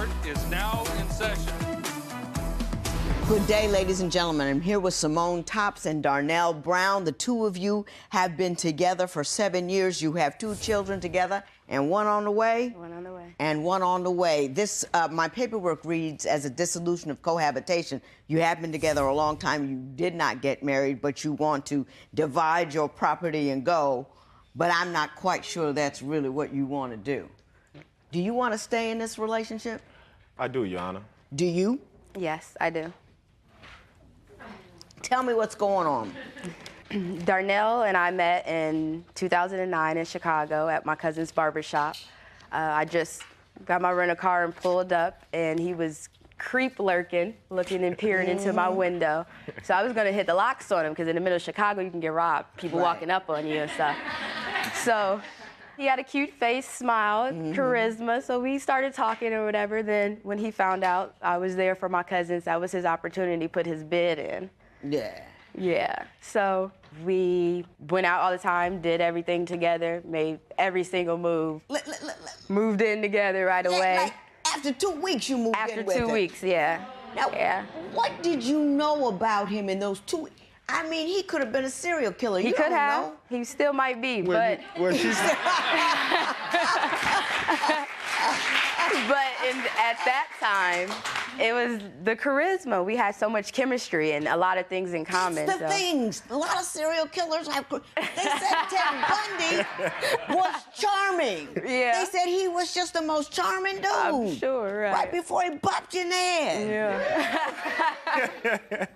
Court is now in session. Good day, ladies and gentlemen. I'm here with Simone Topps and Darnell Brown. The two of you have been together for 7 years. You have 2 children together, and one on the way? One on the way. And one on the way. This, my paperwork reads as a dissolution of cohabitation. You have been together a long time. You did not get married, but you want to divide your property and go. But I'm not quite sure that's really what you want to do. Do you want to stay in this relationship? I do, Your Honor. Do you? Yes, I do. Tell me what's going on. Darnell and I met in 2009 in Chicago at my cousin's barbershop. I just got my rental car and pulled up, and he was creep lurking, looking and peering into my window. So I was gonna hit the locks on him, because in the middle of Chicago, you can get robbed, people walking up on you and stuff. So he had a cute face, smile, charisma, so we started talking or whatever. Then when he found out I was there for my cousins, that was his opportunity to put his bid in. Yeah. Yeah, so we went out all the time, did everything together, made every single move, moved in together right away. Like after 2 weeks you moved After in with 2 him. weeks, yeah. Now, Yeah. what did you know about him in those 2 weeks? I mean, he could have been a serial killer. He You could don't have. know. He still might be, but at that time, it was the charisma. We had so much chemistry and a lot of things in common. The things. A lot of serial killers have. They said Ted Bundy was charming. Yeah. They said he was just the most charming dude. I'm sure, right. Right before he bopped you in the head. Yeah.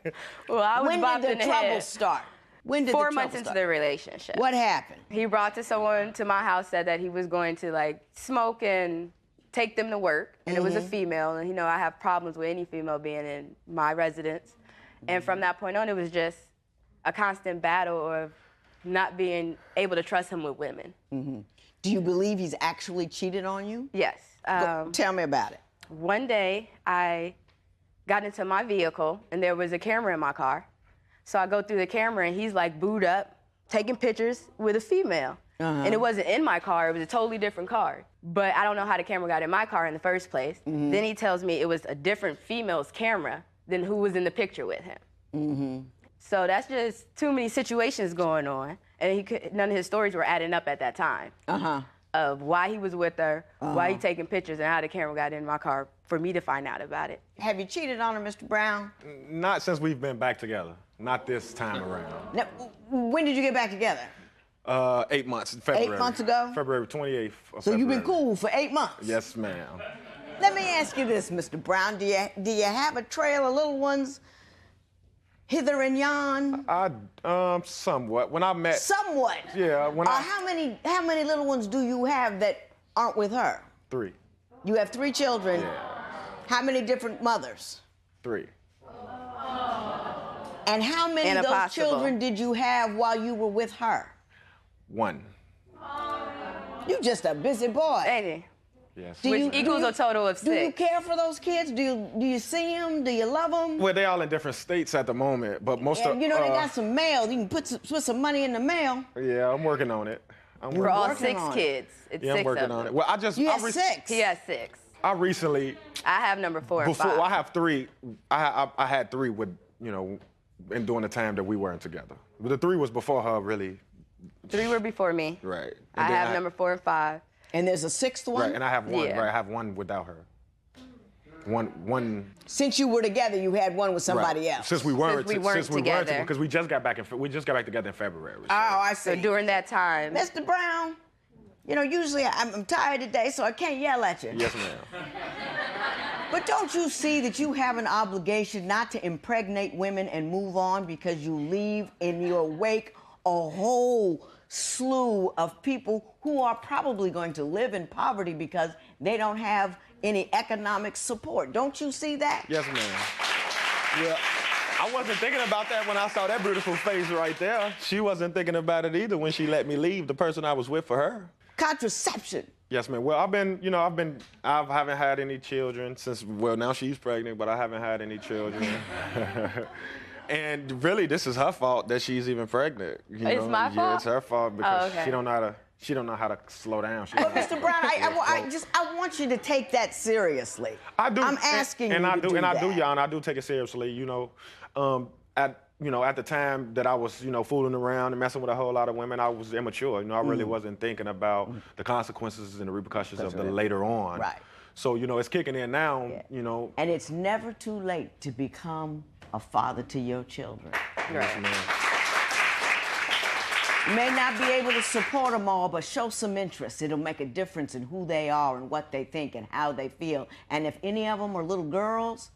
Well, I was When bopped did in the the trouble head. start? When did 4 the months trouble into start? the relationship. What happened? He brought someone to my house, said that he was going to like smoke and take them to work, and it was a female, and you know I have problems with any female being in my residence, and from that point on it was just a constant battle of not being able to trust him with women. Do you believe he's actually cheated on you? Yes. Tell me about it. One day I got into my vehicle and there was a camera in my car, so I go through the camera and he's like booed up, taking pictures with a female. And it wasn't in my car, it was a totally different car. But I don't know how the camera got in my car in the first place. Then he tells me it was a different female's camera than who was in the picture with him. So that's just too many situations going on. And none of his stories were adding up at that time. Of why he was with her, why he taking pictures, and how the camera got in my car for me to find out about it. Have you cheated on her, Mr. Brown? Not since we've been back together. Not this time around. Now, when did you get back together? 8 months, February. 8 months ago? February 28th of So February. you've been cool for 8 months? Yes, ma'am. Let me ask you this, Mr. Brown. Do you have a trail of little ones hither and yon? Somewhat. When I met... Somewhat. Yeah, when How many little ones do you have that aren't with her? 3. You have 3 children. Yeah. How many different mothers? 3. And how many of those children did you have while you were with her? 1. You just a busy boy. Ain't he? Yes. Which equals a total of 6. Do you care for those kids? Do you see them? Do you love them? Well, they all in different states at the moment, but most of... You know, they got some mail. You can put some money in the mail. Yeah, I'm working on it. We're all working 6 on it. kids. It's Yeah, 6 I'm working of on them. it. Well, You have 6. He has 6. I recently... I have number 4 and 5. Before, I have 3. I had 3 with, you know, in during the time that we weren't together. But the 3 was before her, really. 3 were before me. Right. I have number 4 and 5. And there's a 6th one? Right, and I have 1. Yeah. Right, I have 1 without her. One. Since you were together, you had 1 with somebody Right. else. Since we weren't together. because we just got back together in February. So. Oh, I see. So during that time, Mr. Brown, you know, usually I'm tired today, so I can't yell at you. Yes, ma'am. But don't you see that you have an obligation not to impregnate women and move on, because you leave in your wake a whole slew of people who are probably going to live in poverty because they don't have any economic support. Don't you see that? Yes, ma'am. Yeah. I wasn't thinking about that when I saw that beautiful face right there. She wasn't thinking about it either when she let me leave the person I was with for her. Contraception. Yes, ma'am. Well, I haven't had any children since, well, now she's pregnant, but I haven't had any children. And really, this is her fault that she's even pregnant. It's my fault? Yeah, it's her fault because Oh, okay. she don't know how to She don't know how to slow down. But Mr. Brown, I want you to take that seriously. I do. I'm asking and you I to do, do and that. I do, y'all, and I do take it seriously. At the time that I was, fooling around and messing with a whole lot of women, I was immature. I really wasn't thinking about the consequences and the repercussions of the later on. Right. So, it's kicking in now, And it's never too late to become a father to your children. Yes, man. You may not be able to support them all, but show some interest. It'll make a difference in who they are and what they think and how they feel. And if any of them are little girls,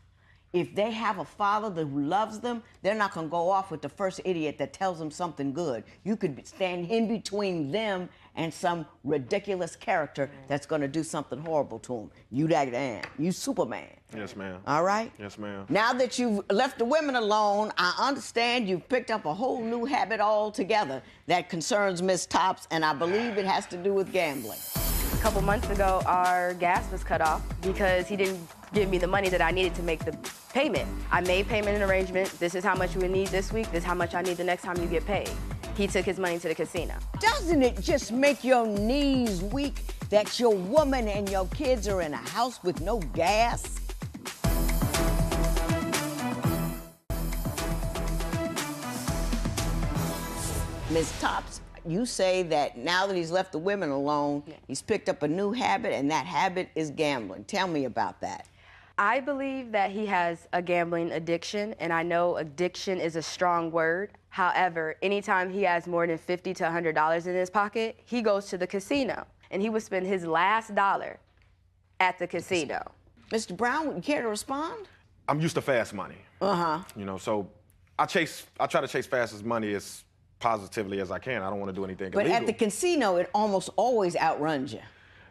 if they have a father who loves them, they're not going to go off with the first idiot that tells them something good. You could stand in between them and some ridiculous character that's going to do something horrible to them. You that man. You Superman. Yes, ma'am. All right? Yes, ma'am. Now that you've left the women alone, I understand you've picked up a whole new habit altogether that concerns Miss Tops, and I believe it has to do with gambling. A couple months ago, our gas was cut off because he didn't give me the money that I needed to make the payment. I made payment and arrangement. This is how much you would need this week. This is how much I need the next time you get paid. He took his money to the casino. Doesn't it just make your knees weak that your woman and your kids are in a house with no gas? Ms. Tops, you say that now that he's left the women alone, he's picked up a new habit, and that habit is gambling. Tell me about that. I believe that he has a gambling addiction, and I know addiction is a strong word. However, anytime he has more than $50 to $100 in his pocket, he goes to the casino, and he would spend his last dollar at the casino. Mr. Brown, would you care to respond? I'm used to fast money. So I try to chase fast as money as positively as I can. I don't want to do anything But illegal. at the casino, it almost always outruns you.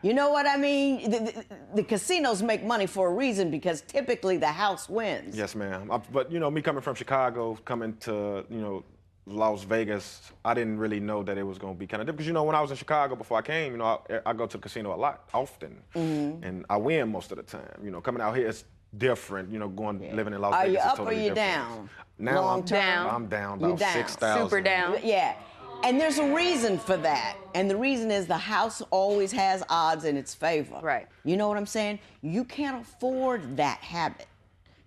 You know what I mean? The casinos make money for a reason because typically the house wins. Yes, ma'am. But, me coming from Chicago, coming to, Las Vegas, I didn't really know that it was going to be kind of different. Because, when I was in Chicago before I came, I go to the casino a lot, often. And I win most of the time. Coming out here, it's different. Living in Las Are Vegas you is up totally or you different. down? Now Long term? I'm down You're about down. 6,000. Super down. Yeah. And there's a reason for that. And the reason is the house always has odds in its favor. Right. You know what I'm saying? You can't afford that habit.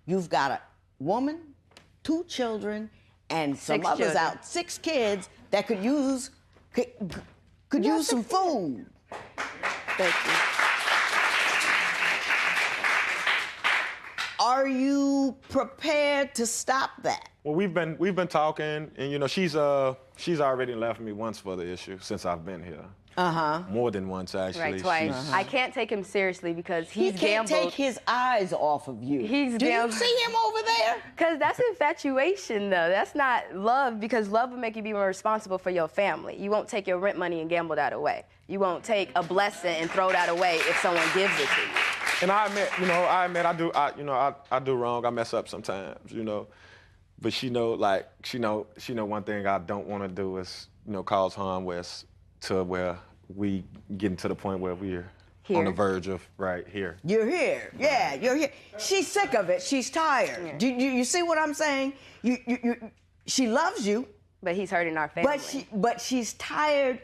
You've got a woman, 2 children, and some 6 others children. out, 6 kids that could use use some food. Thank you. Are you prepared to stop that? Well, we've been talking, and she's already left me once for the issue since I've been here. More than once, actually. Right, twice. I can't take him seriously because He he's can't gambled. take his eyes off of you. He's Do you gambled. see him over there? Because that's infatuation, though. That's not love, because love will make you be more responsible for your family. You won't take your rent money and gamble that away. You won't take a blessing and throw that away if someone gives it to you. And I admit I do wrong. I mess up sometimes, But she know one thing I don't want to do is, cause harm where we getting to the point where we're on the verge of right here. You're here. Yeah, you're here. She's sick of it. She's tired. Yeah. Do you see what I'm saying? She loves you, But he's hurting our family. but she's tired.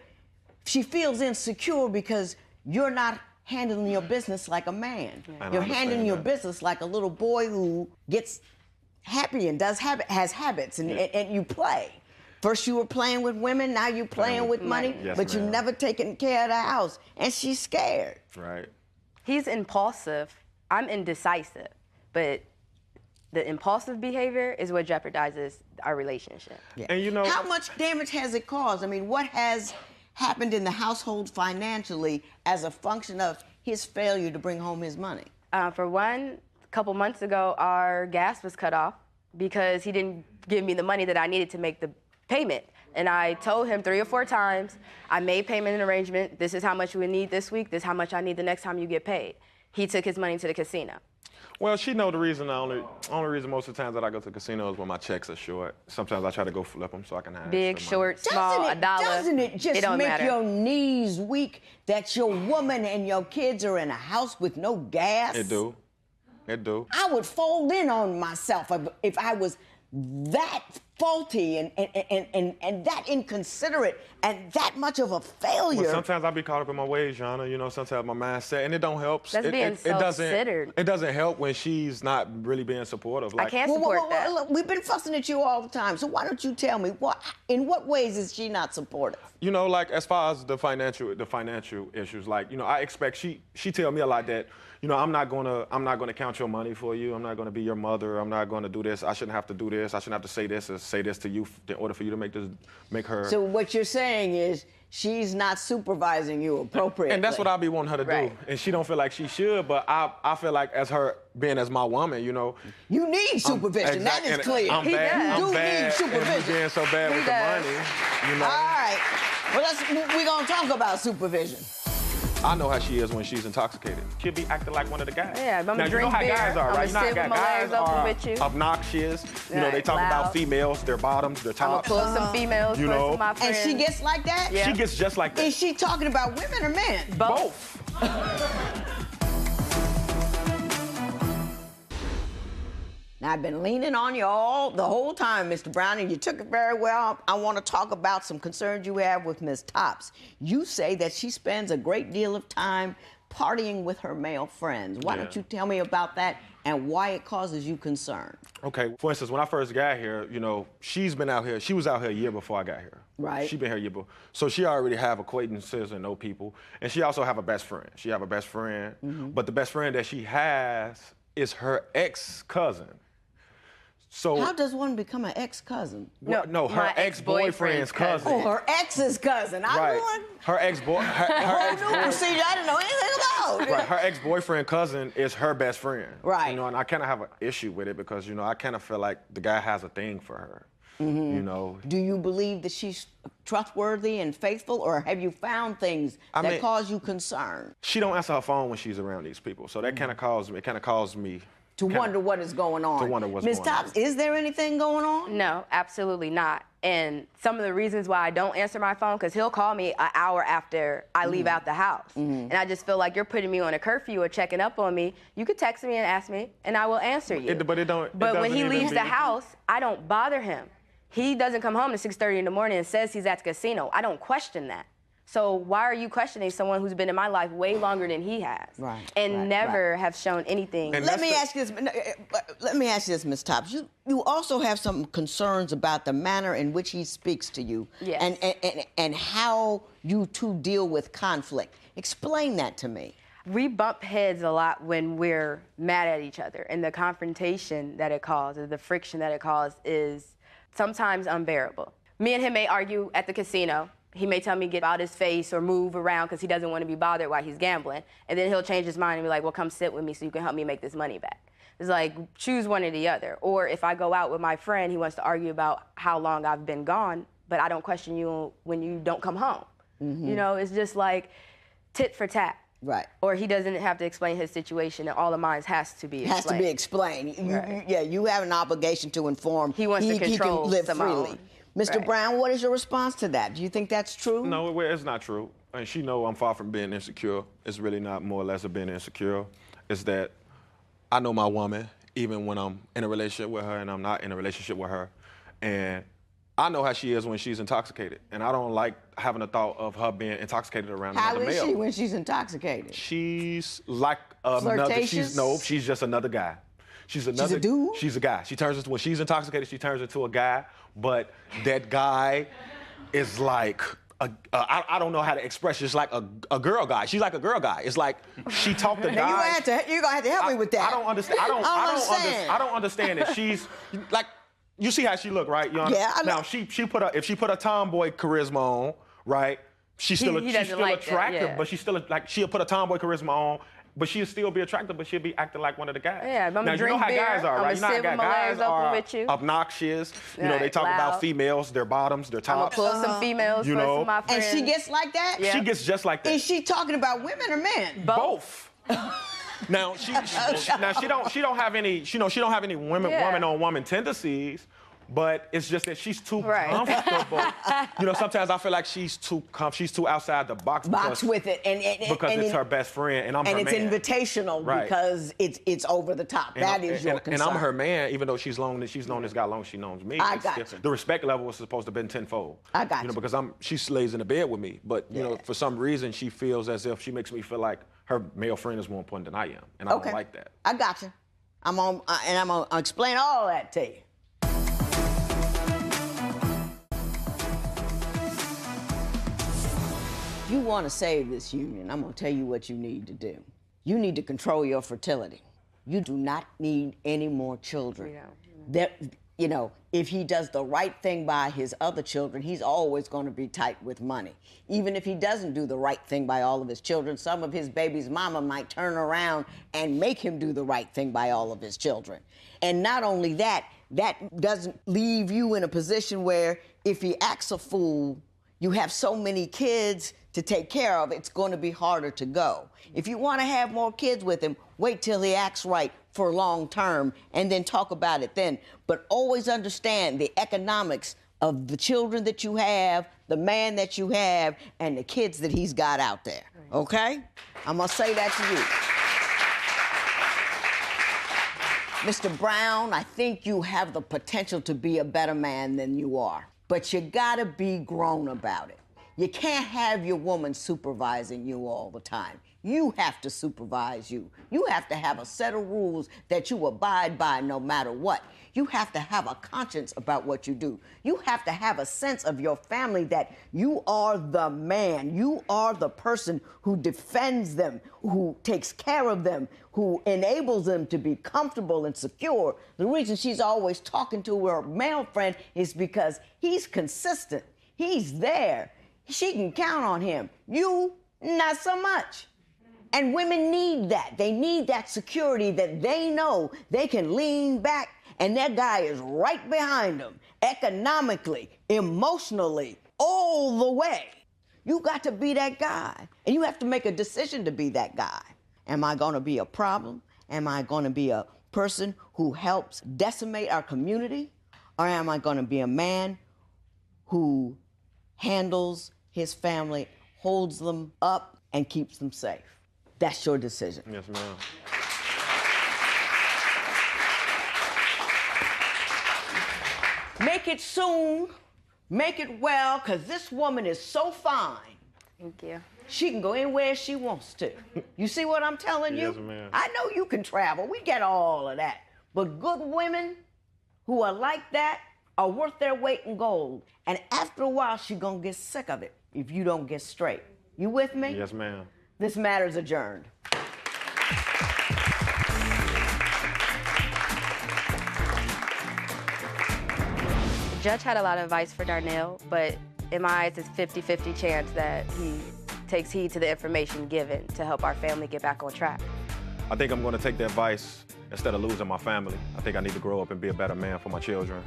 She feels insecure because you're not handling your business like a man. I You're understand handling your that. business like a little boy who gets happy and has habits, and you play. First you were playing with women, now you're playing with money, Yes, but you've ma'am. never taken care of the house, and she's scared. Right. He's impulsive. I'm indecisive. But the impulsive behavior is what jeopardizes our relationship. Yeah. And How much damage has it caused? I mean, what has happened in the household financially as a function of his failure to bring home his money? For one, a couple months ago, our gas was cut off because he didn't give me the money that I needed to make the payment. And I told him 3 or 4 times, I made payment and arrangement. This is how much we need this week. This is how much I need the next time you get paid. He took his money to the casino. Well, she know the reason. The only reason most of the times that I go to the casino is when my checks are short. Sometimes I try to go flip them so I can have Big, extra money. short, small, a dollar. Doesn't it just don't make matter. your knees weak that your woman and your kids are in a house with no gas? It do. I would fold in on myself if I was that faulty and that inconsiderate and that much of a failure. Well, sometimes I be caught up in my ways, Jana. You know, sometimes my mindset, and it don't help. That's being self-centered. It doesn't help when she's not really being supportive. Like, I can't support that. Look, we've been fussing at you all the time, so why don't you tell me in what ways is she not supportive? You know, like as far as the financial issues, like, you know, I expect she tell me a lot that, you know, I'm not gonna count your money for you. I'm not gonna be your mother. I'm not gonna do this. I shouldn't have to do this. I shouldn't have to say this or say this to you in order for you to make her. So what you're saying is she's not supervising you appropriately. And that's what I be wanting her to do. And she don't feel like she should, but I feel like as her being as my woman, you know. You need supervision. That is clear. I'm bad. You need supervision. And being so bad with the money, you know. All right. Well, we're gonna talk about supervision. I know how she is when she's intoxicated. She'll be acting like one of the guys. Yeah, I'm now, gonna drink you know how beer. guys are, right? You know how guys are with you. obnoxious. You know, they talk loud. about females, their bottoms, their tops. I'm gonna pull some females you know. for my friends. And she gets like that? Yeah. She gets just like that. Is she talking about women or men? Both. Now, I've been leaning on you the whole time, Mr. Brown, and you took it very well. I want to talk about some concerns you have with Ms. Tops. You say that she spends a great deal of time partying with her male friends. Why don't you tell me about that and why it causes you concern? Okay, for instance, when I first got here, you know, she was out here a year before I got here. Right. She been here a year before. So she already have acquaintances and know people. And she also have a best friend. She have a best friend. But the best friend that she has is her ex-cousin. So how does one become an ex-cousin? No, her ex-boyfriend's cousin. Oh, her ex's cousin. Right. Her ex-boyfriend. Procedure I didn't know anything about. Right. Her ex-boyfriend cousin is her best friend. Right. You know, and I kind of have an issue with it because, you know, I kind of feel like the guy has a thing for her. You know. Do you believe that she's trustworthy and faithful, or have you found things that cause you concern? She don't answer her phone when she's around these people, so that kind of caused me to wonder what is going on. To wonder what's Ms. going on. Tops, is there anything going on? No, absolutely not. And some of the reasons why I don't answer my phone, because he'll call me an hour after I leave out the house. And I just feel like you're putting me on a curfew or checking up on me. You could text me and ask me, and I will answer you. But when he leaves the house, I don't bother him. He doesn't come home at 6:30 in the morning and says he's at the casino. I don't question that. So why are you questioning someone who's been in my life way longer than he has? Right. And never have shown anything. Let me ask you this, Ms. Tops. You also have some concerns about the manner in which he speaks to you. Yes. And how you two deal with conflict. Explain that to me. We bump heads a lot when we're mad at each other, and the confrontation that it causes, the friction that it causes is sometimes unbearable. Me and him may argue at the casino. He may tell me get out his face or move around because he doesn't want to be bothered while he's gambling. And then he'll change his mind and be like, well, come sit with me so you can help me make this money back. It's like, choose one or the other. Or if I go out with my friend, he wants to argue about how long I've been gone, but I don't question you when you don't come home. You know, it's just like tit for tat. Right. Or he doesn't have to explain his situation, and all of mine has to be explained. Has to be explained. You have an obligation to inform. He wants to control he can live Simone. freely. Mr. Brown, what is your response to that? Do you think that's true? No, it's not true. And she know I'm far from being insecure. It's really not more or less of being insecure. It's that I know my woman, even when I'm in a relationship with her and I'm not in a relationship with her. And I know how she is when she's intoxicated. And I don't like having the thought of her being intoxicated around another male. How is she when she's intoxicated? She's like another, flirtatious? she's just another guy. She's a dude? She's a guy. When she's intoxicated, she turns into a guy, but that guy is like, I don't know how to express it. It's like a girl guy. She's like a girl guy. It's like she talked to guys. You're gonna have to help me with that. I don't understand. I don't understand it. She's like, you see how she look, right? Yeah. Now if she put a tomboy charisma on, right? She's still attractive, but she's still like she'll put a tomboy charisma on. But she'll still be attractive, but she'll be acting like one of the guys. Yeah, I'm now, you know how guys are, right? You know how guys are obnoxious. You know, they talk about females, their bottoms, their tops. I'm gonna pull some females for some of my friends. And she gets like that? Yeah. She gets just like that. Is she talking about women or men? Both. Now she don't have any woman on woman tendencies, But it's just that she's too Right. comfortable. You know, sometimes I feel like she's too outside the box. With it, because it's her best friend, and I'm her man. And it's invitational because it's over the top. That is your concern. And I'm her man, even though she's known this guy long as she knows me. I got you. The respect level was supposed to have been tenfold. I got you. Know, because she lays in the bed with me, but you know, for some reason she feels as if she makes me feel like her male friend is more important than I am, and I don't like that. I got you. I'm gonna explain all that to you. If you want to save this union, I'm going to tell you what you need to do. You need to control your fertility. You do not need any more children. You know, if he does the right thing by his other children, he's always going to be tight with money. Even if he doesn't do the right thing by all of his children, some of his baby's mama might turn around and make him do the right thing by all of his children. And not only that, that doesn't leave you in a position where if he acts a fool, you have so many kids to take care of, it's going to be harder to go. If you want to have more kids with him, wait till he acts right for long term and then talk about it then. But always understand the economics of the children that you have, the man that you have, and the kids that he's got out there, okay? I'm going to say that to you. Mr. Brown, I think you have the potential to be a better man than you are, but you got to be grown about it. You can't have your woman supervising you all the time. You have to supervise you. You have to have a set of rules that you abide by no matter what. You have to have a conscience about what you do. You have to have a sense of your family that you are the man. You are the person who defends them, who takes care of them, who enables them to be comfortable and secure. The reason she's always talking to her male friend is because he's consistent. He's there. She can count on him. You, not so much. And women need that. They need that security that they know they can lean back and that guy is right behind them, economically, emotionally, all the way. You got to be that guy. And you have to make a decision to be that guy. Am I going to be a problem? Am I going to be a person who helps decimate our community? Or am I going to be a man who handles his family, holds them up, and keeps them safe? That's your decision. Yes, ma'am. Make it soon, make it well, because this woman is so fine. Thank you. She can go anywhere she wants to. You see what I'm telling you? Yes, ma'am. I know you can travel. We get all of that. But good women who are like that are worth their weight in gold. And after a while, she's going to get sick of it if you don't get straight. You with me? Yes, ma'am. This matter's adjourned. The judge had a lot of advice for Darnell, but in my eyes, it's 50-50 chance that he takes heed to the information given to help our family get back on track. I think I'm going to take the advice instead of losing my family. I think I need to grow up and be a better man for my children.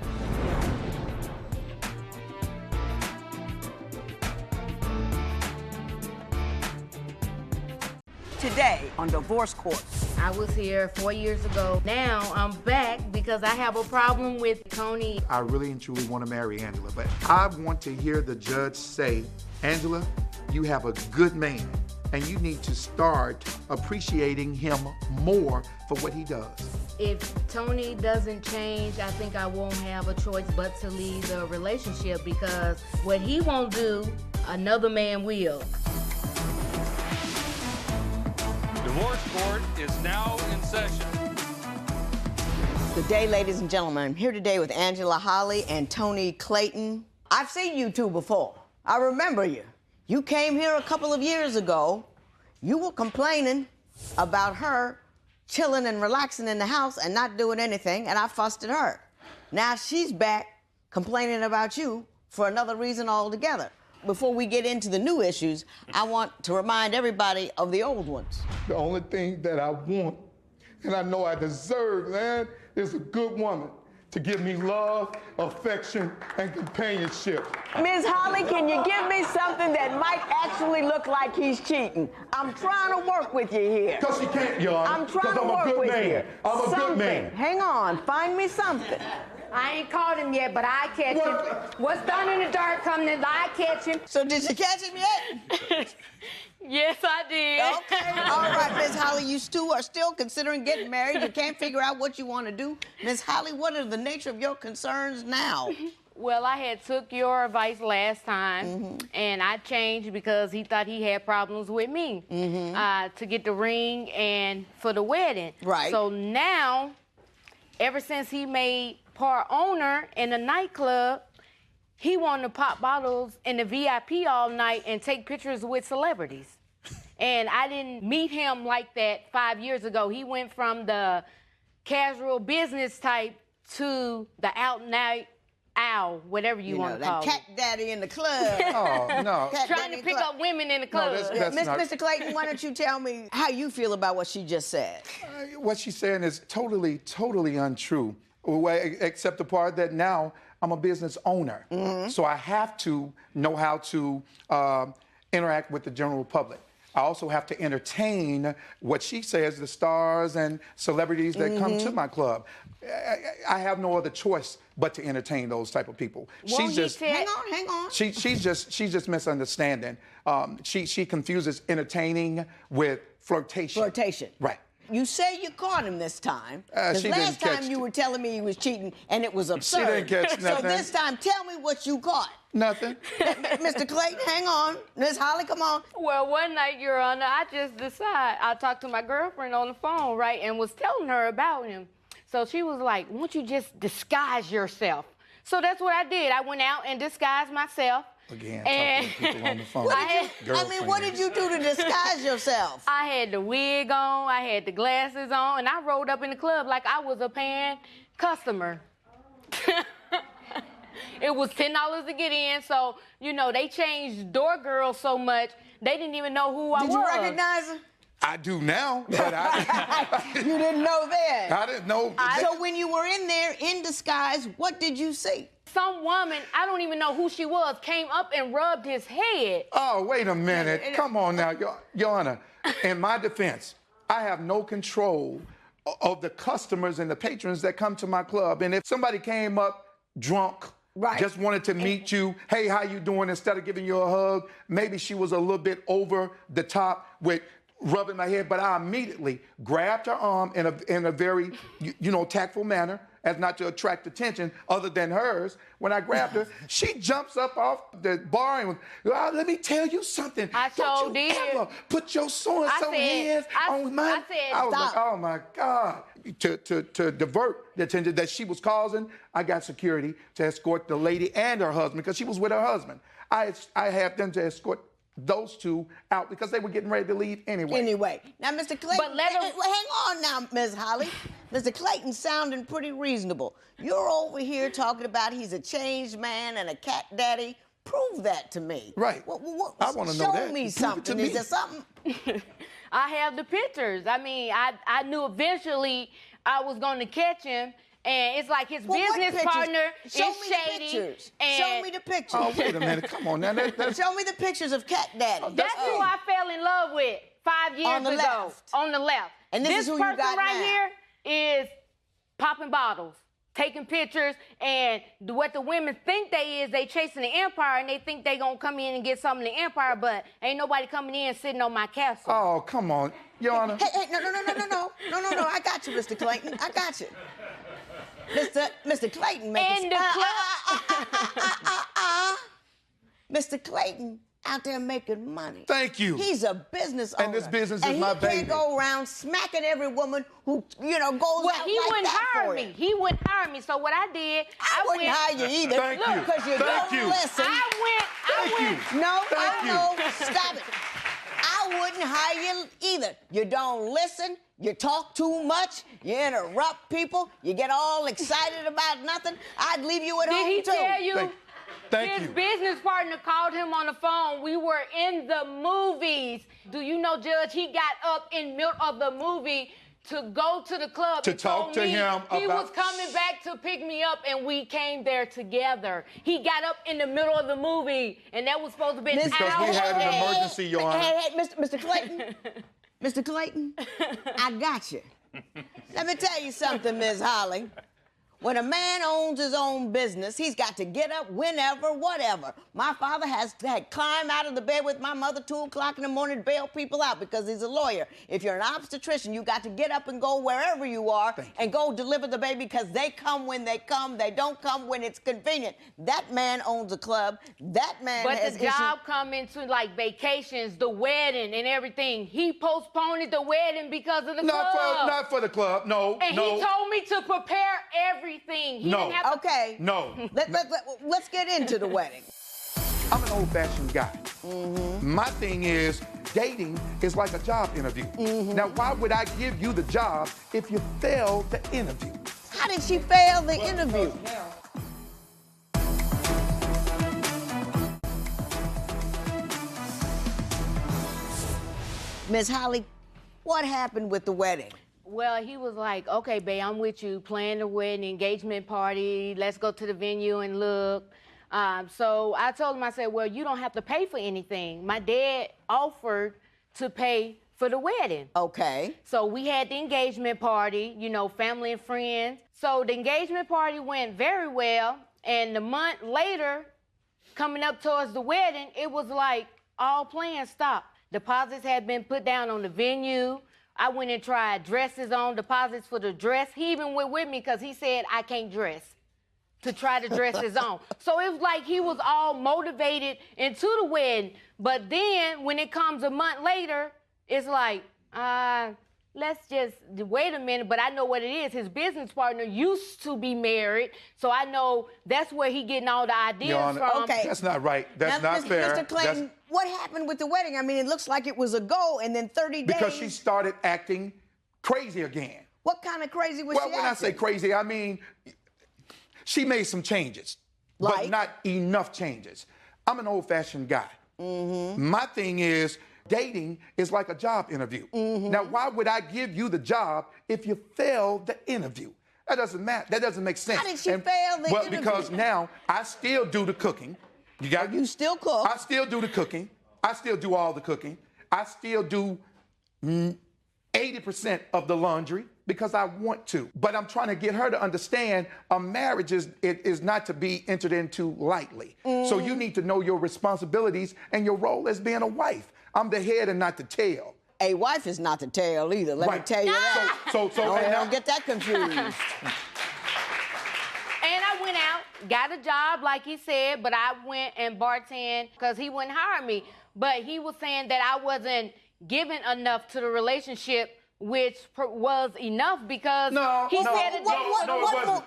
Today on Divorce Court. I was here 4 years ago. Now I'm back because I have a problem with Tony. I really and truly want to marry Angela, but I want to hear the judge say, Angela, you have a good man, and you need to start appreciating him more for what he does. If Tony doesn't change, I think I won't have a choice but to leave the relationship because what he won't do, another man will. Divorce Court is now in session. Good day, ladies and gentlemen. I'm here today with Angela Holly and Tony Clayton. I've seen you two before. I remember you. You came here a couple of years ago. You were complaining about her chilling and relaxing in the house and not doing anything, and I fussed at her. Now she's back complaining about you for another reason altogether. Before we get into the new issues, I want to remind everybody of the old ones. The only thing that I want, and I know I deserve, man, is a good woman to give me love, affection, and companionship. Ms. Holly, can you give me something that might actually look like he's cheating? I'm trying to work with you here. Because you can't, Your Honor. I'm trying to I'm work a good with man. you. I'm a Something. good man. Hang on, find me something. I ain't caught him yet, but I catch him. What's done in the dark come to light, catch him. So did you catch him yet? Yes, I did. Okay. All right, Miss Holly, you two are still considering getting married. You can't figure out what you want to do. Miss Holly, what are the nature of your concerns now? Well, I had took your advice last time, and I changed because he thought he had problems with me to get the ring and for the wedding. Right. So now, ever since he made part owner in a nightclub, he wanted to pop bottles in the VIP all night and take pictures with celebrities. And I didn't meet him like that 5 years ago. He went from the casual business type to the out-and-out owl, whatever you want to call that cat daddy in the club. Oh, no. Trying to pick up women in the club. Mr. Clayton, why don't you tell me how you feel about what she just said? What she's saying is totally, totally untrue, except the part that now I'm a business owner. So I have to know how to interact with the general public. I also have to entertain what she says, the stars and celebrities that come to my club. I have no other choice but to entertain those type of people. Hang on. She's just misunderstanding. She confuses entertaining with flirtation. Flirtation. Right. You say you caught him this time. Because last time you were telling me he was cheating and it was absurd. She didn't catch nothing. So this time, tell me what you caught. Nothing. Mr. Clayton, hang on. Miss Holly, come on. Well, one night, Your Honor, I just decided, I talked to my girlfriend on the phone, right, and was telling her about him. So she was like, why don't you just disguise yourself? So that's what I did. I went out and disguised myself. Again, talking to people on the phone. What did you do to disguise yourself? I had the wig on, I had the glasses on, and I rolled up in the club like I was a paying customer. It was $10 to get in, so, you know, they changed door girls so much, they didn't even know who I was. Did you recognize her? I do now, but You didn't know then? I didn't know. So when you were in there in disguise, what did you see? Some woman, I don't even know who she was, came up and rubbed his head. Oh, wait a minute. Come on now, Your Honor. In my defense, I have no control of the customers and the patrons that come to my club. And if somebody came up drunk, just wanted to meet you, hey, how you doing, instead of giving you a hug, maybe she was a little bit over the top with rubbing my head, but I immediately grabbed her arm in a very, tactful manner, as not to attract attention other than hers. When I grabbed her, she jumps up off the bar and was, let me tell you something. I told you. Ever put your so-and-so hands on mine. I was like, oh my God. To divert the attention that she was causing, I got security to escort the lady and her husband, because she was with her husband. I had them to escort those two out because they were getting ready to leave anyway. Now, Mr. Clayton, hang on now, Ms. Holly. Mr. Clayton's sounding pretty reasonable. You're over here talking about he's a changed man and a cat daddy. Prove that to me. Right. I want to know that. Show me something. Is there something? I have the pictures. I mean, I knew eventually I was going to catch him. And it's like his business partner is shady. Show me the pictures. Oh, wait a minute. Come on now. Show me the pictures of Cat Daddy. That's who I fell in love with 5 years ago. Left. On the left. And this is who person you got right here is popping bottles, taking pictures, and what the women think they chasing the empire, and they think they gonna come in and get something in the empire, but ain't nobody coming in sitting on my castle. Oh, come on, Your Honor. Hey, no, I got you, Mr. Clayton. I got you. Mr. Clayton making Mr. Clayton out there making money. Thank you. He's a business owner. And this business is my baby. And he can't go around smacking every woman who, goes out like that for him. He wouldn't hire me. So what I did, I wouldn't hire you either. Thank you. Because you don't listen. Stop it. I wouldn't hire you either. You don't listen. You talk too much. You interrupt people. You get all excited about nothing. I'd leave you at home, too. Did he tell you? Thank you. His business partner called him on the phone. We were in the movies. Do you know, Judge, he got up in the middle of the movie to go to the club to talk to him about... He was coming back to pick me up, and we came there together. He got up in the middle of the movie, and that was supposed to be an hour. Because we had an emergency, Your Honor. Hey, Mr. Clayton. Mr. Clayton, I got you. Let me tell you something, Miss Holly. When a man owns his own business, he's got to get up whenever, whatever. My father had climbed out of the bed with my mother 2 o'clock in the morning to bail people out because he's a lawyer. If you're an obstetrician, you got to get up and go wherever you are and go deliver the baby because they come when they come. They don't come when it's convenient. That man owns a club. That man has But the job come into like vacations, the wedding and everything. He postponed the wedding because of the club. Not for the club. No, and no. he told me to prepare everything. He didn't have to. Okay. No. Let's get into the wedding. I'm an old-fashioned guy. My thing is, dating is like a job interview. Now, why would I give you the job if you failed the interview? How did she fail the interview? Miss Holly, what happened with the wedding? Well, he was like, okay, babe, I'm with you. Plan the wedding, engagement party. Let's go to the venue and look. So I told him, I said, well, you don't have to pay for anything. My dad offered to pay for the wedding. Okay. So we had the engagement party, you know, family and friends. So the engagement party went very well. And the month later, coming up towards the wedding, it was like all plans stopped. Deposits had been put down on the venue. I went and tried dresses on, deposits for the dress. He even went with me because he said I can't dress to try the dresses on. So it was like he was all motivated into the wedding. But then when it comes a month later, it's like, let's just wait a minute. But I know what it is. His business partner used to be married. So I know that's where he getting all the ideas from. Okay. That's not right. That's now, not fair. Mr. Clayton, what happened with the wedding? I mean, it looks like it was a go, and then 30 days. Because she started acting crazy again. What kind of crazy was she acting? Well, when I say crazy, I mean, she made some changes, but not enough changes. I'm an old-fashioned guy. My thing is, dating is like a job interview. Now, why would I give you the job if you failed the interview? That doesn't matter. That doesn't make sense. How did she fail the interview? Well, because now I still do the cooking. You still cook? I still do the cooking. I still do all the cooking. I still do 80% of the laundry because I want to. But I'm trying to get her to understand a marriage is not to be entered into lightly. So you need to know your responsibilities and your role as being a wife. I'm the head and not the tail. A wife is not the tail either. Let me tell you that. Don't get that confused. And I went out, got a job, like he said, but I went and bartended because he wouldn't hire me. But he was saying that I wasn't giving enough to the relationship, which was enough because he said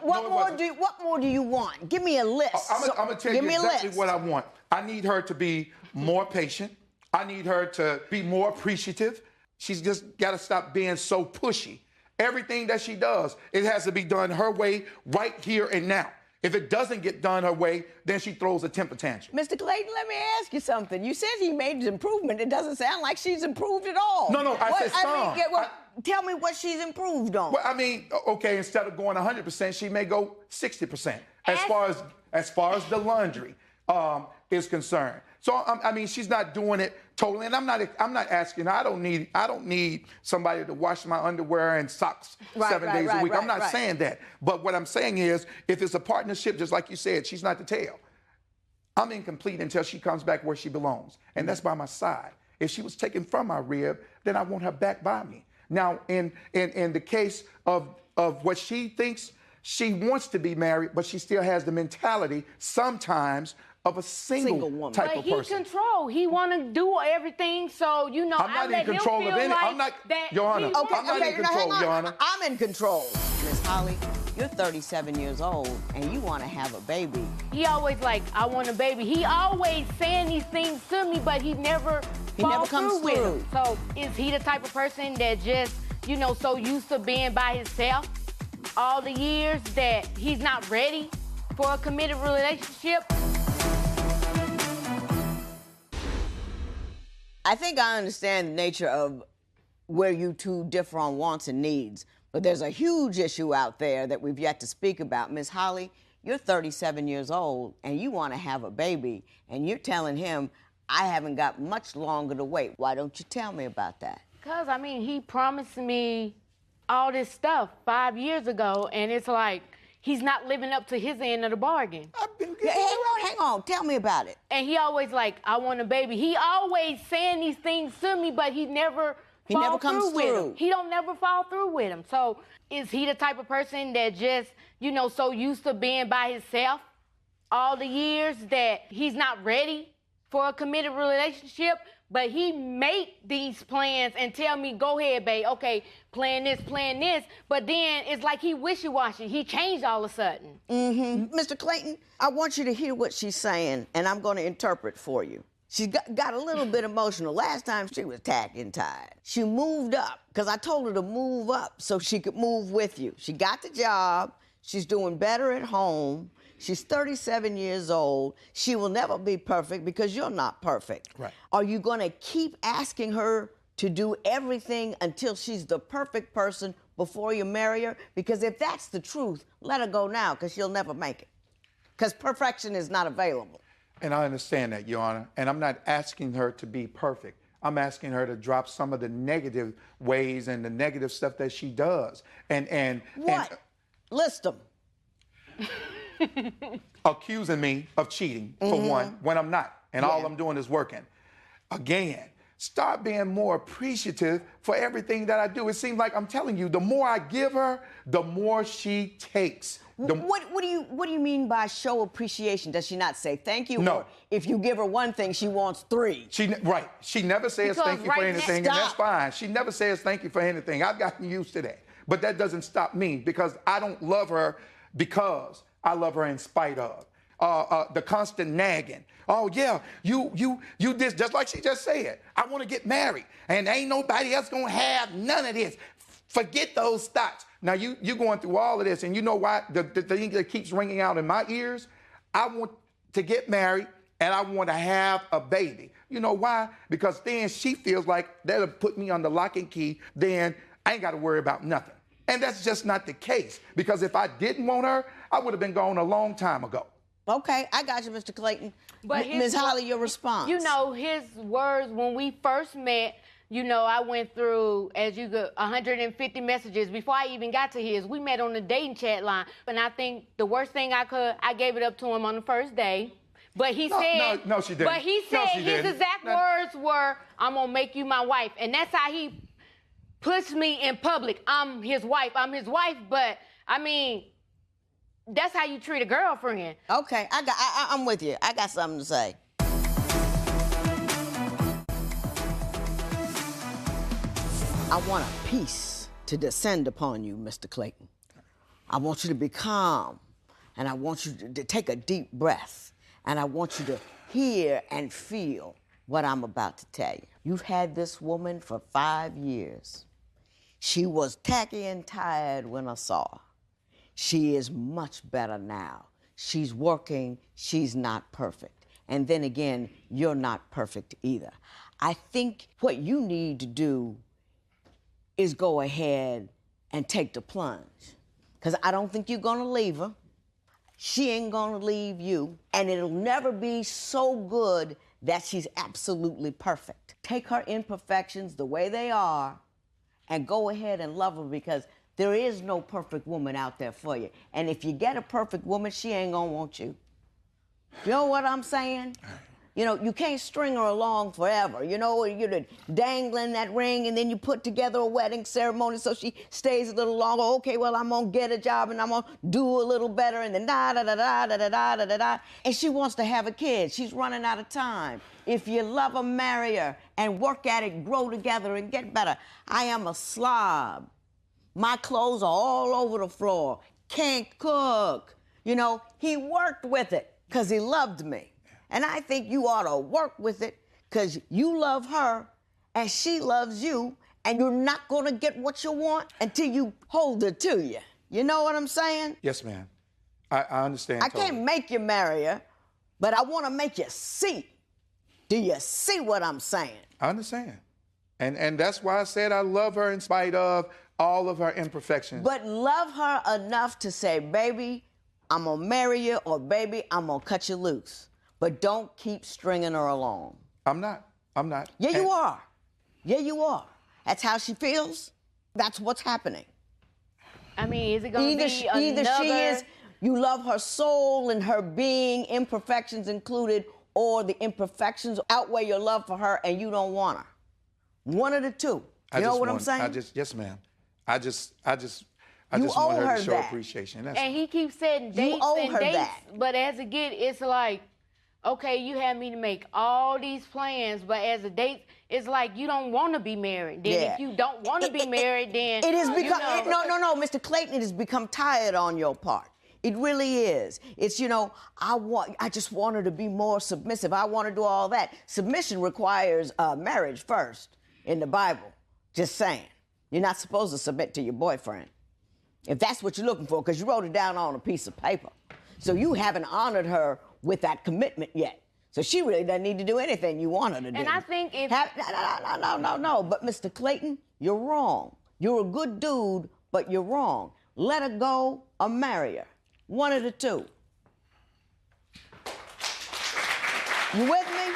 what more do you want? Give me a list. I'm going to tell you exactly what I want. I need her to be more patient. I need her to be more appreciative. She's just got to stop being so pushy. Everything that she does, it has to be done her way right here and now. If it doesn't get done her way, then she throws a temper tantrum. Mr. Clayton, let me ask you something. You said he made improvement. It doesn't sound like she's improved at all. No, I said some. Tell me what she's improved on. Well, I mean, okay, instead of going 100%, she may go 60%. As far as the laundry is concerned. So I mean, she's not doing it totally, and I'm not asking her. I don't need somebody to wash my underwear and socks 7 days a week. I'm not saying that. But what I'm saying is, if it's a partnership, just like you said, she's not the tail. I'm incomplete until she comes back where she belongs, and that's by my side. If she was taken from my rib, then I want her back by me. Now, in the case of what she thinks, she wants to be married, but she still has the mentality sometimes of a single woman type of person. But he control. He want to do everything, so, you know, I'm not in control of any. I'm not, Your Honor, I'm not in control, Your Honor. I'm in control. Miss Holly, you're 37 years old, and you want to have a baby. He always like, I want a baby. He always saying these things to me, but he never comes through with them. So is he the type of person that just, you know, so used to being by himself all the years that he's not ready for a committed relationship? I think I understand the nature of where you two differ on wants and needs, but there's a huge issue out there that we've yet to speak about. Miss Holly, you're 37 years old, and you want to have a baby, and you're telling him, I haven't got much longer to wait. Why don't you tell me about that? Because, I mean, he promised me all this stuff 5 years ago, and it's like he's not living up to his end of the bargain. Yeah, hang on. Tell me about it. And he always like, I want a baby. He always saying these things to me, but he never comes with through. him. He don't never fall through with him. So is he the type of person that just, you know, so used to being by himself all the years that he's not ready for a committed relationship? But he make these plans and tell me, go ahead, babe, okay, plan this. But then it's like he wishy-washy. He changed all of a sudden. Mr. Clayton, I want you to hear what she's saying, and I'm going to interpret for you. She got a little bit emotional. Last time she was tacky and tired. She moved up, because I told her to move up so she could move with you. She got the job. She's doing better at home. She's 37 years old. She will never be perfect because you're not perfect. Right. Are you going to keep asking her to do everything until she's the perfect person before you marry her? Because if that's the truth, let her go now, because she'll never make it. Because perfection is not available. And I understand that, Your Honor. And I'm not asking her to be perfect. I'm asking her to drop some of the negative ways and the negative stuff that she does. What? List them. Accusing me of cheating, for one, when I'm not. And all I'm doing is working. Again, start being more appreciative for everything that I do. It seems like I'm telling you, the more I give her, the more she takes. What do you mean by show appreciation? Does she not say thank you? No. Or if you give her one thing, she wants three. Right. She never says Because thank you for right anything, and that's fine. She never says thank you for anything. I've gotten used to that. But that doesn't stop me, because I don't love her because I love her in spite of. The constant nagging. Oh, yeah, you this, just like she just said. I want to get married, and ain't nobody else going to have none of this. Forget those thoughts. Now, you going through all of this, and you know why? The thing that keeps ringing out in my ears, I want to get married, and I want to have a baby. You know why? Because then she feels like that'll put me under lock and key. Then I ain't got to worry about nothing. And that's just not the case, because if I didn't want her, I would have been gone a long time ago. Okay, I got you, Mr. Clayton. But Ms. Holly, your response. You know, his words when we first met, you know, I went through, as you go, 150 messages before I even got to his. We met on the dating chat line. And I think the worst thing I gave it up to him on the first day. But he said... No, she didn't. But he said No, she his didn't. exact words were, I'm going to make you my wife. And that's how he puts me in public. I'm his wife, but, I mean, that's how you treat a girlfriend. Okay, I'm with you. I got something to say. I want a peace to descend upon you, Mr. Clayton. I want you to be calm, and I want you to take a deep breath, and I want you to hear and feel what I'm about to tell you. You've had this woman for 5 years. She was tacky and tired when I saw her. She is much better now. She's working, she's not perfect. And then again, you're not perfect either. I think what you need to do is go ahead and take the plunge. Because I don't think you're gonna leave her. She ain't gonna leave you. And it'll never be so good that she's absolutely perfect. Take her imperfections the way they are and go ahead and love her, because there is no perfect woman out there for you. And if you get a perfect woman, she ain't gonna want you. You know what I'm saying? You know, you can't string her along forever. You know, you're dangling that ring, and then you put together a wedding ceremony so she stays a little longer. Okay, well, I'm gonna get a job and I'm gonna do a little better, and then da-da-da-da-da-da-da-da-da. And she wants to have a kid. She's running out of time. If you love her, marry her and work at it, grow together and get better. I am a slob. My clothes are all over the floor. Can't cook. You know, he worked with it because he loved me. And I think you ought to work with it because you love her and she loves you, and you're not going to get what you want until you hold it to you. You know what I'm saying? Yes, ma'am. I understand. I can't make you marry her, but I want to make you see. Do you see what I'm saying? I understand. And that's why I said I love her in spite of all of her imperfections. But love her enough to say, baby, I'm going to marry you, or baby, I'm going to cut you loose. But don't keep stringing her along. I'm not. Yeah, you are. Yeah, you are. That's how she feels. That's what's happening. I mean, is it going to be Either another... she is, you love her soul and her being, imperfections included, or the imperfections outweigh your love for her and you don't want her. One of the two. You know what I'm saying? Yes, ma'am. I just want her to show appreciation. That's and he keeps setting dates and dates, that. but as it gets, it's like, okay, you have me to make all these plans, but as a date, it's like you don't want to be married. Then if you don't want to be married, then it has become no, Mr. Clayton, it has become tired on your part. It really is. It's, I just want her to be more submissive. I want to do all that. Submission requires marriage first in the Bible. Just saying. You're not supposed to submit to your boyfriend. If that's what you're looking for, because you wrote it down on a piece of paper. So you haven't honored her with that commitment yet. So she really doesn't need to do anything you want her to do. And I think if... No. But Mr. Clayton, you're wrong. You're a good dude, but you're wrong. Let her go or marry her. One of the two. You with me?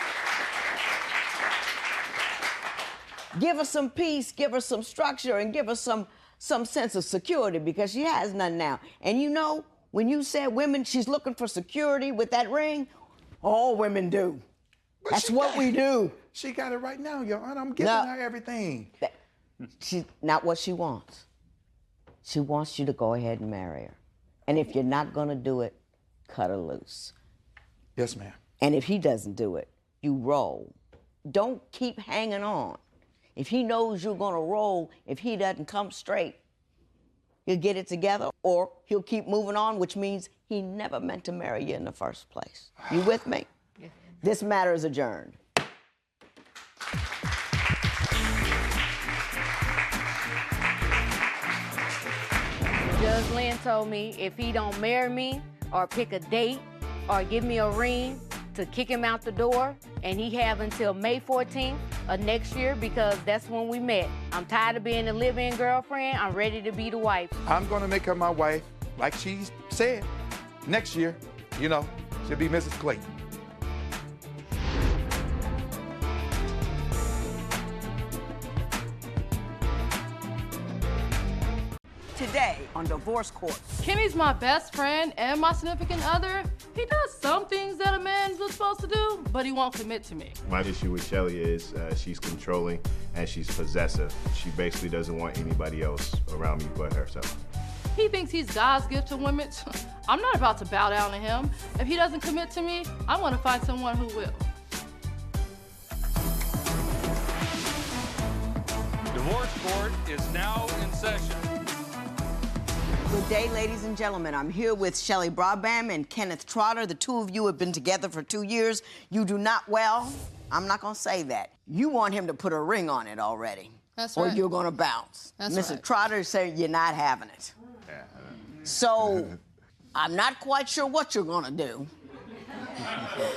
Give her some peace, give her some structure, and give her some sense of security, because she has none now. And when you said women, she's looking for security with that ring, all women do. But that's what we do. She got it right now, Your Honor. I'm giving her everything. She's not what she wants. She wants you to go ahead and marry her. And if you're not going to do it, cut her loose. Yes, ma'am. And if he doesn't do it, you roll. Don't keep hanging on. If he knows you're going to roll, if he doesn't come straight, he'll get it together, or he'll keep moving on, which means he never meant to marry you in the first place. You with me? Yeah. This matter is adjourned. Judge Lynn told me if he don't marry me or pick a date or give me a ring, to kick him out the door, and he have until May 14th of next year, because that's when we met. I'm tired of being the live-in girlfriend. I'm ready to be the wife. I'm going to make her my wife, like she said. Next year, she'll be Mrs. Clayton. Today on Divorce Court. Kimmy's my best friend and my significant other. He does some things that a man's supposed to do, but he won't commit to me. My issue with Shelly is she's controlling and she's possessive. She basically doesn't want anybody else around me but herself. He thinks he's God's gift to women. I'm not about to bow down to him. If he doesn't commit to me, I want to find someone who will. Divorce Court is now in session. Good day, ladies and gentlemen. I'm here with Shelley Brabham and Kenneth Trotter. The two of you have been together for 2 years. You do not, I'm not going to say that. You want him to put a ring on it already. That's or right. Or you're going to bounce. That's Mr. right. Trotter is saying you're not having it. So I'm not quite sure what you're going to do.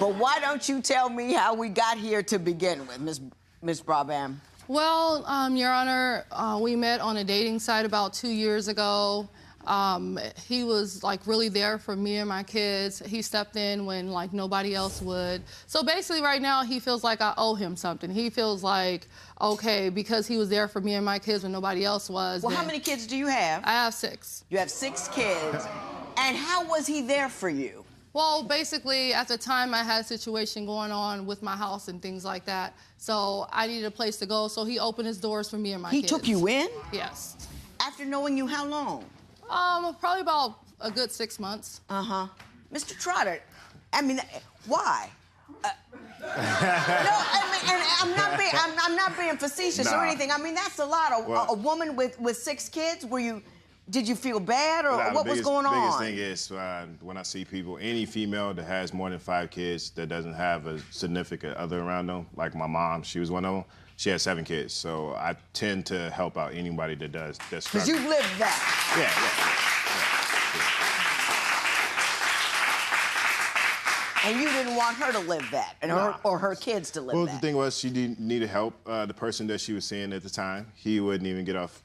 But why don't you tell me how we got here to begin with, Ms. Brabham? Well, Your Honor, we met on a dating site about 2 years ago. He was really there for me and my kids. He stepped in when nobody else would. So basically right now he feels like I owe him something. He feels like, okay, because he was there for me and my kids when nobody else was. Well, how many kids do you have? I have 6. You have 6 kids. And how was he there for you? Well, basically, at the time, I had a situation going on with my house and things like that. So I needed a place to go, so he opened his doors for me and my kids. He took you in? Yes. After knowing you how long? Probably about a good 6 months. Uh-huh. Mr. Trotter, why? No, I'm not being facetious or anything. That's a lot. A woman with 6 kids. Did you feel bad, or what was going on? The biggest thing is when I see people, any female that has more than 5 kids that doesn't have a significant other around them, like my mom, she was one of them. She has 7 kids, so I tend to help out anybody that does. Because you've lived that. Yeah. And you didn't want her to live that, or her kids to live that. Well, the thing was, she needed help. The person that she was seeing at the time, he wouldn't even get off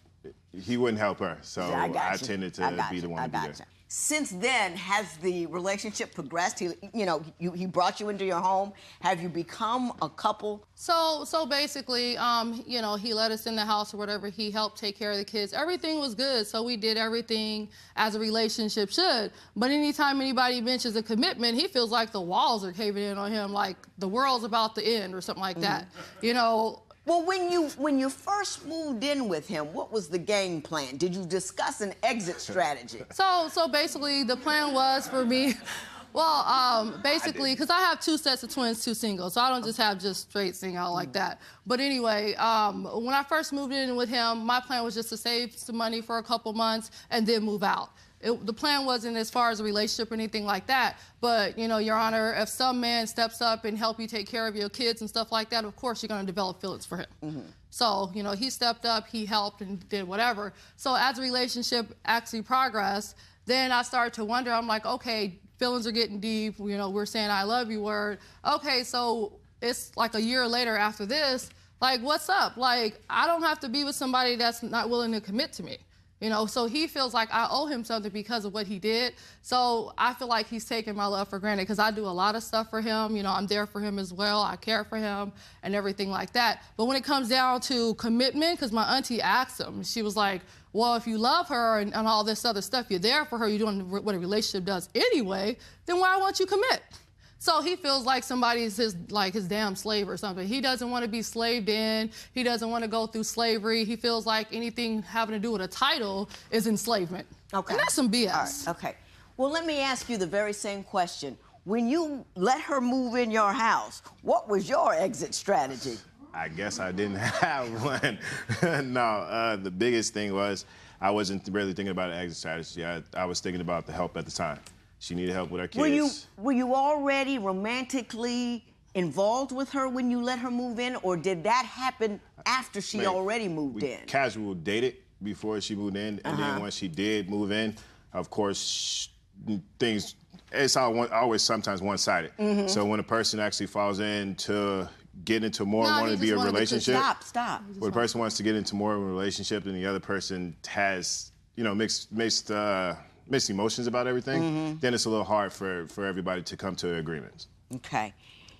he wouldn't help her. So Yeah, I tended to be the one to be there. Since then, has the relationship progressed? He brought you into your home. Have you become a couple? So basically, he let us in the house or whatever. He helped take care of the kids. Everything was good. So we did everything as a relationship should. But anytime anybody mentions a commitment, he feels like the walls are caving in on him, like the world's about to end or something like that. Well, when you first moved in with him, what was the game plan? Did you discuss an exit strategy? So basically, the plan was for me. Well, basically, because I have 2 sets of twins, 2 singles, so I don't just have just straight single like that. But anyway, when I first moved in with him, my plan was just to save some money for a couple months and then move out. The plan wasn't as far as a relationship or anything like that, but, Your Honor, if some man steps up and help you take care of your kids and stuff like that, of course you're going to develop feelings for him. Mm-hmm. So, he stepped up, he helped and did whatever. So as the relationship actually progressed, then I started to wonder, I'm like, okay, feelings are getting deep, we're saying I love you word. Okay, so it's like a year later after this, like, what's up? Like, I don't have to be with somebody that's not willing to commit to me. So he feels like I owe him something because of what he did. So I feel like he's taking my love for granted because I do a lot of stuff for him. I'm there for him as well. I care for him and everything like that. But when it comes down to commitment, because my auntie asked him, she was like, well, if you love her and all this other stuff, you're there for her, you're doing what a relationship does anyway, then why won't you commit? So he feels like somebody's his damn slave or something. He doesn't want to be slaved in. He doesn't want to go through slavery. He feels like anything having to do with a title is enslavement. Okay. And that's some BS. All right. Okay. Well, let me ask you the very same question. When you let her move in your house, what was your exit strategy? I guess I didn't have one. No, the biggest thing was I wasn't really thinking about an exit strategy. I was thinking about the help at the time. She needed help with her kids. Were you already romantically involved with her when you let her move in, or did that happen after she already moved in? Casual dated before she moved in, and then when she did move in, of course, it's always sometimes one-sided. Mm-hmm. So when a person actually falls into get into more wanting to be a relationship. Stop. When a person wants to get into more of a relationship and the other person has, mixed emotions about everything, then it's a little hard for everybody to come to agreements. Okay.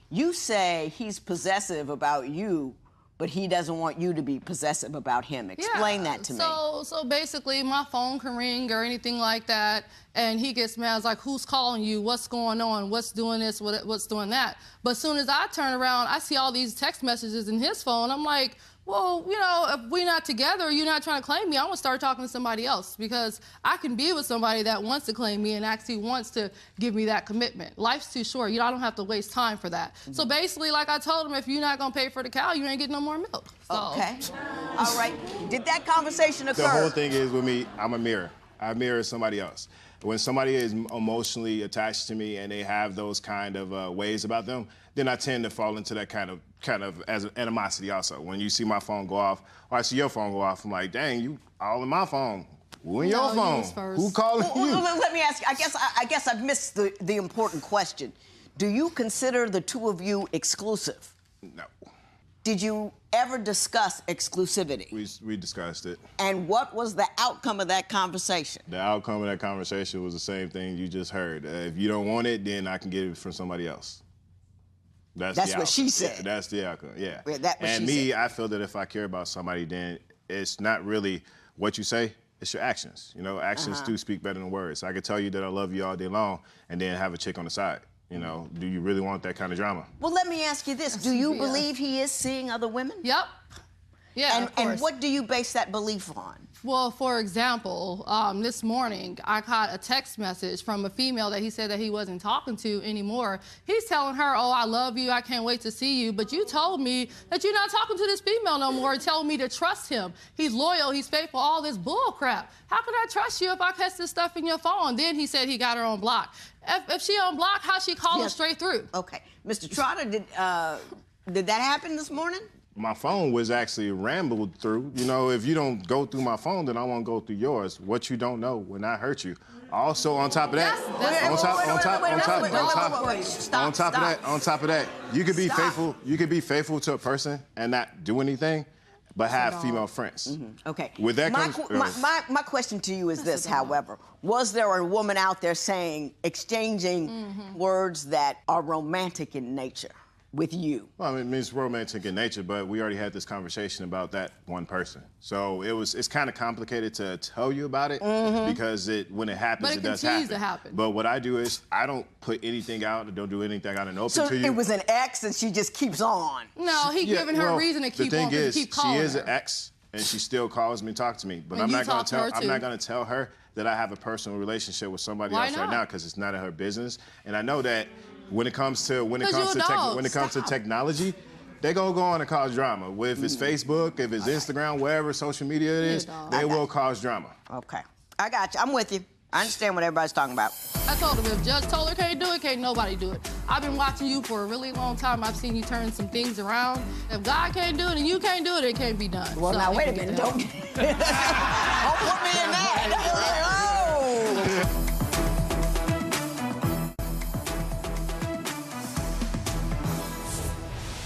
You say he's possessive about you, but he doesn't want you to be possessive about him. Explain that to me. So basically, my phone can ring or anything like that, and he gets mad. It's like, who's calling you? What's going on? What's doing this? What's doing that? But as soon as I turn around, I see all these text messages in his phone. I'm like, well, if we're not together, you're not trying to claim me, I'm going to start talking to somebody else because I can be with somebody that wants to claim me and actually wants to give me that commitment. Life's too short. I don't have to waste time for that. Mm-hmm. So basically, like I told him, if you're not going to pay for the cow, you ain't getting no more milk. So. Okay. All right. Did that conversation occur? The whole thing is with me, I'm a mirror. I mirror somebody else. When somebody is emotionally attached to me and they have those kind of ways about them, then I tend to fall into that kind of as an animosity also. When you see my phone go off, or I see your phone go off, I'm like, dang, you all in my phone. Who in your phone? Who calling you? Let me ask you, I guess I've missed the important question. Do you consider the two of you exclusive? No. Did you ever discuss exclusivity? We discussed it. And what was the outcome of that conversation? The outcome of that conversation was the same thing you just heard. If you don't want it, then I can get it from somebody else. That's what she said. Yeah, that's the outcome, yeah. I feel that if I care about somebody, then it's not really what you say, it's your actions. Actions do speak better than words. I could tell you that I love you all day long and then have a chick on the side. Do you really want that kind of drama? Well, let me ask you this. Do you believe he is seeing other women? Yep. Yeah, and what do you base that belief on? Well, for example, this morning, I got a text message from a female that he said that he wasn't talking to anymore. He's telling her, oh, I love you, I can't wait to see you, but you told me that you're not talking to this female no more, telling me to trust him. He's loyal, he's faithful, all this bull crap. How can I trust you if I catch this stuff in your phone? Then he said he got her on block. If she on block, how she call her straight through? Okay. Mr. Trotter, did that happen this morning? My phone was actually rambled through. If you don't go through my phone, then I won't go through yours. What you don't know will not hurt you. Also, on top of that, on top of that, you could be faithful. You could be faithful to a person and not do anything. but have female friends. Okay. With that my, comes... my question to you is this, however. Was there a woman out there exchanging words that are romantic in nature with you? Well, I mean, it's romantic in nature, but we already had this conversation about that one person. So it's kind of complicated to tell you about it because when it happens, it does happen. But what I do is I don't put anything out, I don't do anything out in the open to you. So it was an ex and she just keeps on? No, he giving her a reason to keep on, to keep calling her. She is an ex and she still calls me and talks to me. But I'm not going to tell her that I have a personal relationship with somebody else right now because it's not in her business. And I know that when it comes to technology, they go on and cause drama. If it's Facebook, if it's Instagram, wherever social media it is, they will cause drama. Okay, I got you. I'm with you. I understand what everybody's talking about. I told him if Judge Toler can't do it, can't nobody do it. I've been watching you for a really long time. I've seen you turn some things around. If God can't do it and you can't do it, it can't be done. Well, now wait a minute. Don't put me in that.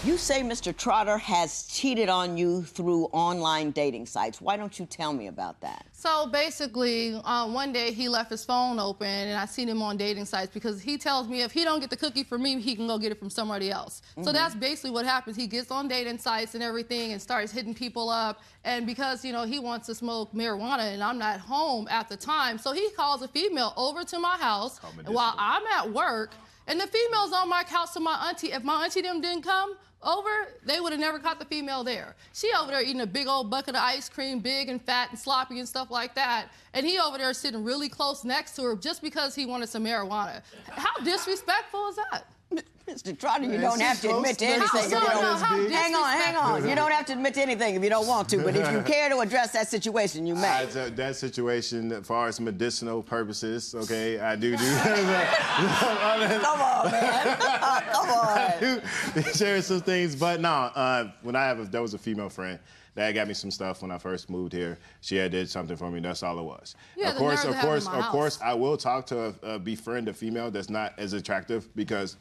You say Mr. Trotter has cheated on you through online dating sites. Why don't you tell me about that? So basically, one day he left his phone open and I seen him on dating sites because he tells me if he don't get the cookie from me, he can go get it from somebody else. So that's basically what happens. He gets on dating sites and everything and starts hitting people up. And because, you know, he wants to smoke marijuana and I'm not home at the time, so he calls a female over to my house while I'm at work. And the female's on my couch to my auntie. If my auntie them didn't come over, they would have never caught the female there. She over there eating a big old bucket of ice cream, big and fat and sloppy and stuff like that. And he over there sitting really close next to her just because he wanted some marijuana. How disrespectful is that? Mr. Trotter, you don't have to admit to anything if you don't. Hang on. You don't have to admit to anything if you don't want to, but if you care to address that situation, you may. That situation, as far as medicinal purposes, okay, I do. Come on, man. Come on. I do share some things, but no, there was a female friend that got me some stuff when I first moved here. She had did something for me. That's all it was. Yeah, of course, I will talk to befriend a female that's not as attractive because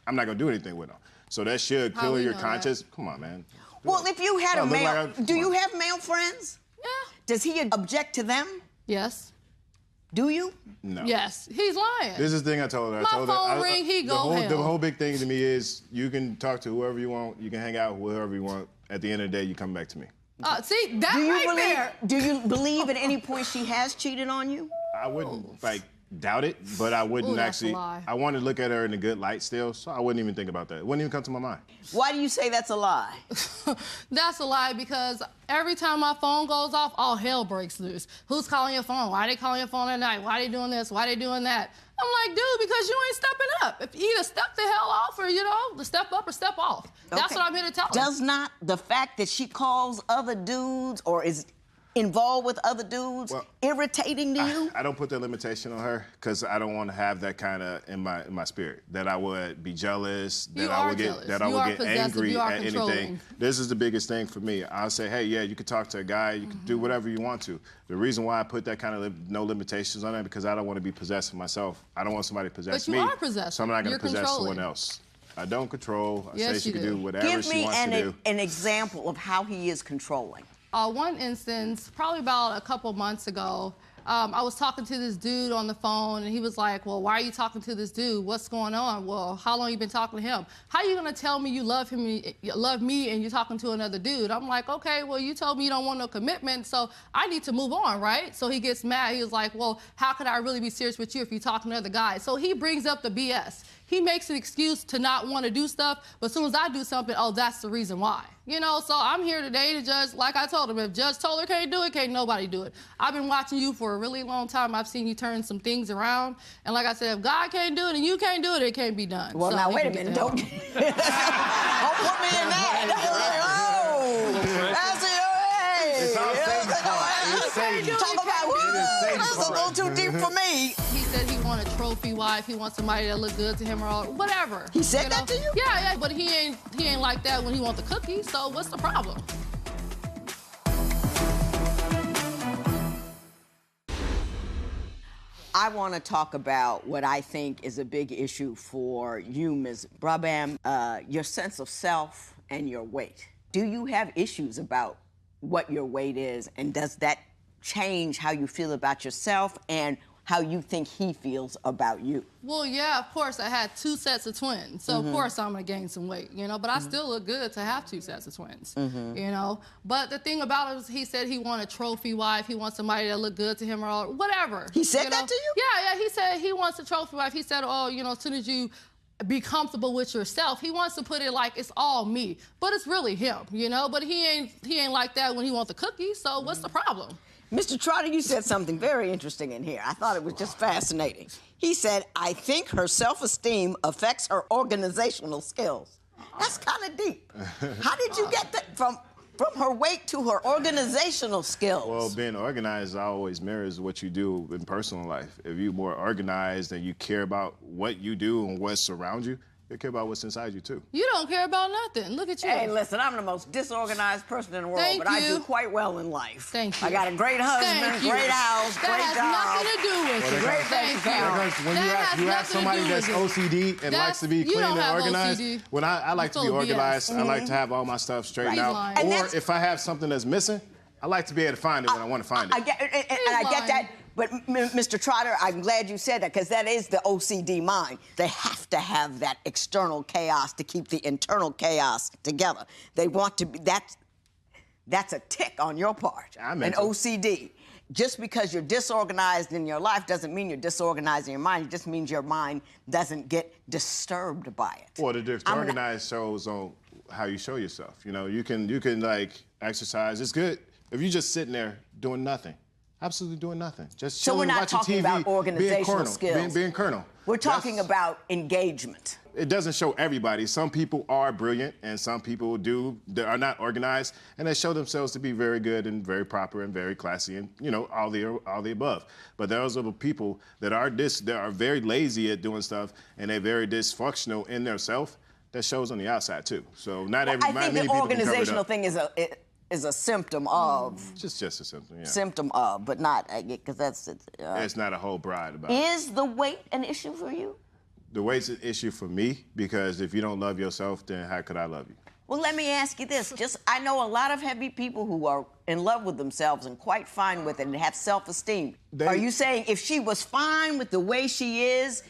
I'm not gonna do anything with them. So that should clear your conscience. Come on, man. Well, if you had a male, do you have male friends? Yeah. Does he object to them? Yes. Do you? No. Yes. He's lying. This is the thing I told her. My phone ring, he go hell. The whole big thing to me is you can talk to whoever you want. You can hang out with whoever you want. At the end of the day, you come back to me. See, that there. Do you believe at any point she has cheated on you? I wouldn't, doubt it, but I wouldn't actually. I want to look at her in a good light still, so I wouldn't even think about that. It wouldn't even come to my mind. Why do you say that's a lie? That's a lie because every time my phone goes off, all hell breaks loose. Who's calling your phone? Why are they calling your phone at night? Why are they doing this? Why are they doing that? I'm like, dude, because you ain't stepping up. If you either step the hell off or, step up or step off. That's what I'm here to tell you. Does not the fact that she calls other dudes or is involved with other dudes irritating to you? I don't put that limitation on her because I don't want to have that kind of in my spirit, that I would be jealous, that I would get angry at anything. This is the biggest thing for me. I'll say, hey, yeah, you can talk to a guy, you can do whatever you want to. The reason why I put that kind of no limitations on it because I don't want to be possessing myself. I don't want somebody to possess me. But you are possessed. So I'm not going to possess someone else. I don't control. I say she can do whatever she wants to do. Give me an example of how he is controlling. One instance, probably about a couple months ago, I was talking to this dude on the phone, and he was like, well, why are you talking to this dude? What's going on? Well, how long you been talking to him? How are you going to tell me you love me, and you're talking to another dude? I'm like, okay, well, you told me you don't want no commitment, so I need to move on, right? So he gets mad. He was like, well, how could I really be serious with you if you're talking to other guys? So he brings up the BS. He makes an excuse to not want to do stuff, but as soon as I do something, oh, that's the reason why. So I'm here today to judge, like I told him, if Judge Toler can't do it, can't nobody do it. I've been watching you for a really long time. I've seen you turn some things around. And like I said, if God can't do it and you can't do it, it can't be done. Well, now, wait a minute. Don't put me in that. That's it. Talk about that's a little too deep for me. He said he want a trophy wife. He wants somebody that look good to him or whatever. He said that to you? Yeah, but he ain't like that when he wants the cookie. So what's the problem? I want to talk about what I think is a big issue for you, Ms. Brabham, your sense of self and your weight. Do you have issues about what your weight is, and does that change how you feel about yourself and how you think he feels about you? Well, yeah, of course, I had 2 sets of twins, so of course I'm gonna gain some weight, you know, but I still look good to have 2 sets of twins, you know? But the thing about it was he said he wanted a trophy wife, he wants somebody that look good to him or whatever. He said that to you? Yeah, he said he wants a trophy wife. He said, oh, you know, as soon as you be comfortable with yourself, he wants to put it like it's all me, but it's really him, you know? But he ain't like that when he wants the cookies, so what's the problem? Mr. Trotter, you said something very interesting in here. I thought it was just fascinating. He said, I think her self-esteem affects her organizational skills. That's kind of deep. How did you get that from her weight to her organizational skills? Well, being organized always mirrors what you do in personal life. If you're more organized and you care about what you do and what's around you, you care about what's inside you, too. You don't care about nothing. Look at you. Hey, listen, I'm the most disorganized person in the world, but I do quite well in life. Thank you. I got a great husband, great house, great job. That has nothing to do with it. Great bank account. When you have somebody that's OCD and likes to be clean and organized, when I like to be organized, I like to have all my stuff straightened out. Or if I have something that's missing, I like to be able to find it when I want to find it. I get that. But, Mr. Trotter, I'm glad you said that, because that is the OCD mind. They have to have that external chaos to keep the internal chaos together. They want to be, that's a tick on your part, an OCD. Just because you're disorganized in your life doesn't mean you're disorganized in your mind. It just means your mind doesn't get disturbed by it. Well, the disorganized shows on how you show yourself. You know, you can like exercise. It's good if you're just sitting there doing nothing. Absolutely doing nothing. Just so we're not talking TV, about organizational skills. Being colonel. We're talking about engagement. It doesn't show everybody. Some people are brilliant, and some people are not organized, and they show themselves to be very good and very proper and very classy, and you know all the above. But those are the people that are very lazy at doing stuff, and they're very dysfunctional in their self. That shows on the outside too. So not everybody. I think the organizational thing is a symptom of. Just a symptom, yeah. Symptom of, but not, because that's. It's not a whole bride about it. Is the weight an issue for you? The weight's an issue for me, because if you don't love yourself, then how could I love you? Well, let me ask you this. I know a lot of heavy people who are in love with themselves and quite fine with it and have self-esteem. Are you saying if she was fine with the way she is,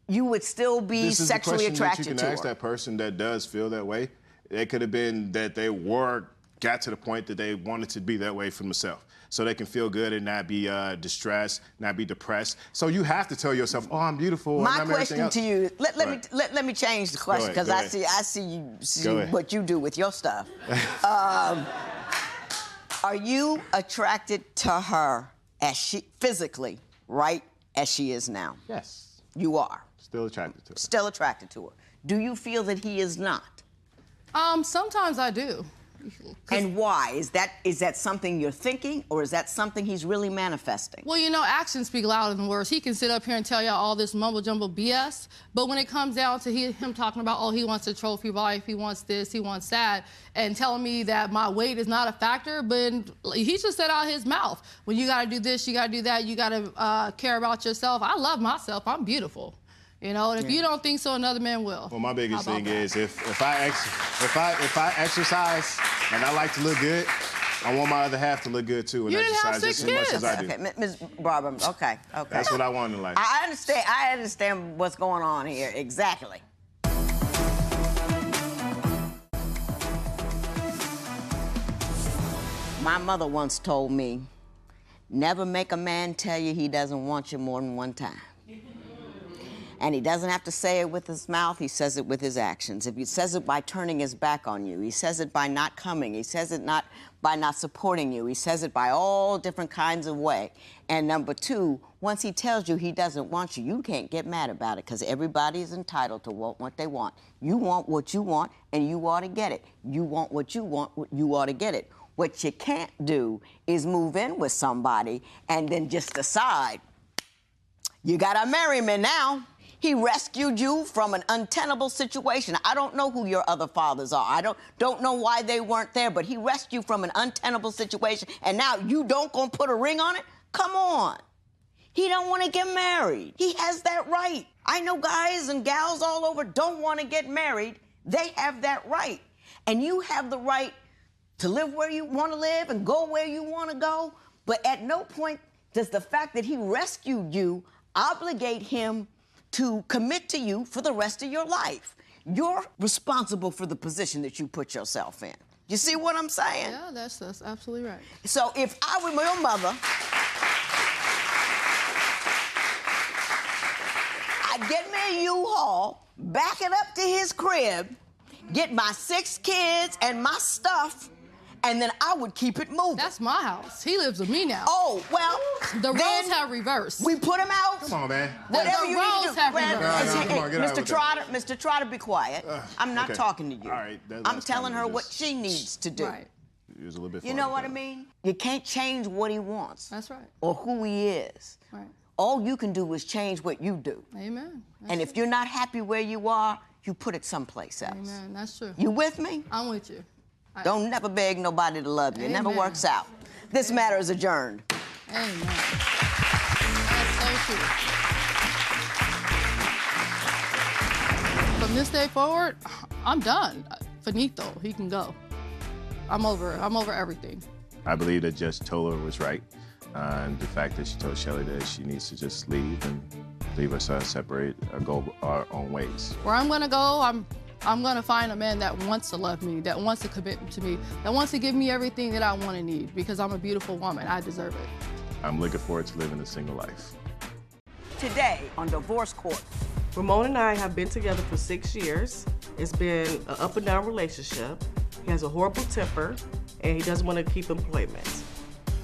you would still be sexually attracted to her? You can ask that person that does feel that way. It could have been that they got to the point that they wanted to be that way for themselves, so they can feel good and not be distressed, not be depressed. So you have to tell yourself, "Oh, I'm beautiful." My question to you, let me change the question, because I see what you do with your stuff. Are you attracted to her as she physically, right as she is now? Yes. You are. Still attracted to her. Still attracted to her. Do you feel that he is not? Sometimes I do. And why? Is that something you're thinking, or is that something he's really manifesting? Well, you know, actions speak louder than words. He can sit up here and tell y'all all this mumble-jumble BS, but when it comes down to him talking about, oh, he wants a trophy wife, he wants this, he wants that, and telling me that my weight is not a factor, but he just said out his mouth, when you gotta do this, you gotta do that, you gotta care about yourself. I love myself, I'm beautiful. You know, and if you don't think so, another man will. Well, my biggest thing is if I exercise and I like to look good, I want my other half to look good too and exercise just as much as I do. Okay, Ms. Barber, okay. That's what I want in life. I understand what's going on here, exactly. My mother once told me, never make a man tell you he doesn't want you more than one time. And he doesn't have to say it with his mouth, he says it with his actions. If he says it by turning his back on you, he says it by not coming, he says it by not supporting you, he says it by all different kinds of way. And number two, once he tells you he doesn't want you, you can't get mad about it, because everybody is entitled to want what they want. You want what you want, and you ought to get it. You want what you want, you ought to get it. What you can't do is move in with somebody and then just decide, you gotta marry me now. He rescued you from an untenable situation. I don't know who your other fathers are. I don't know why they weren't there, but he rescued you from an untenable situation, and now you don't gonna put a ring on it? Come on. He don't want to get married. He has that right. I know guys and gals all over don't want to get married. They have that right. And you have the right to live where you want to live and go where you want to go. But at no point does the fact that he rescued you obligate him to commit to you for the rest of your life. You're responsible for the position that you put yourself in. You see what I'm saying? Yeah, that's absolutely right. So if I were your mother, I'd get me a U-Haul, back it up to his crib, get my 6 kids and my stuff, and then I would keep it moving. That's my house. He lives with me now. Oh, well, the roles have reversed. We put him out. Come on, man. Whatever The you roles need to do. have Brad, reversed. No, come on, get out Mr. with Trotter, Mr. Trotter, be quiet. I'm not okay. talking to you. All right, I'm telling her what she needs to do. Right. It was a little bit You know what I mean? You can't change what he wants. That's right. Or who he is. Right. All you can do is change what you do. Amen. And if you're not happy where you are, you put it someplace else. Amen. That's true. You with me? I'm with you. Don't never beg nobody to love you. It never Amen. works out. This matter is adjourned. Amen. That's so true. From this day forward, I'm done. Finito. He can go. I'm over everything. I believe that Judge Toler was right. And the fact that she told Shelly that she needs to just leave and leave us separate or go our own ways. Where I'm gonna go, I'm gonna find a man that wants to love me, that wants to commit to me, that wants to give me everything that I want and need, because I'm a beautiful woman. I deserve it. I'm looking forward to living a single life. Today on Divorce Court. Ramon and I have been together for 6 years. It's been an up and down relationship. He has a horrible temper, and he doesn't want to keep employment.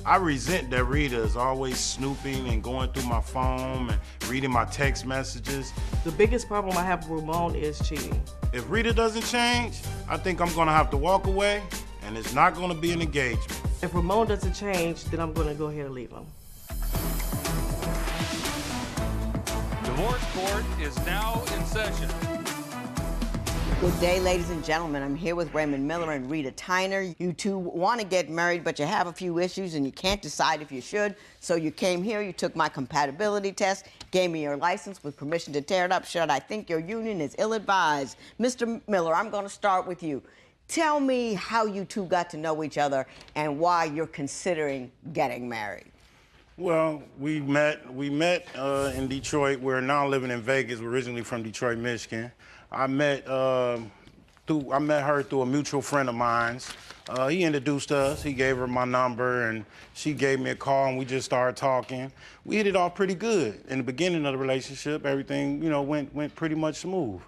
I resent that Rita is always snooping and going through my phone and reading my text messages. The biggest problem I have with Ramon is cheating. If Rita doesn't change, I think I'm gonna have to walk away, and it's not gonna be an engagement. If Ramon doesn't change, then I'm gonna go ahead and leave him. Divorce Court is now in session. Good day, ladies and gentlemen. I'm here with Raymond Miller and Rita Tyner. You two want to get married, but you have a few issues and you can't decide if you should. So you came here, you took my compatibility test, gave me your license with permission to tear it up should I think your union is ill-advised. Mr. Miller, I'm going to start with you. Tell me how you two got to know each other and why you're considering getting married. Well, we met in Detroit. We're now living in Vegas. We're originally from Detroit, Michigan. I met her through a mutual friend of mine's. He introduced us. He gave her my number, and she gave me a call, and we just started talking. We hit it off pretty good. In the beginning of the relationship, everything went pretty much smooth.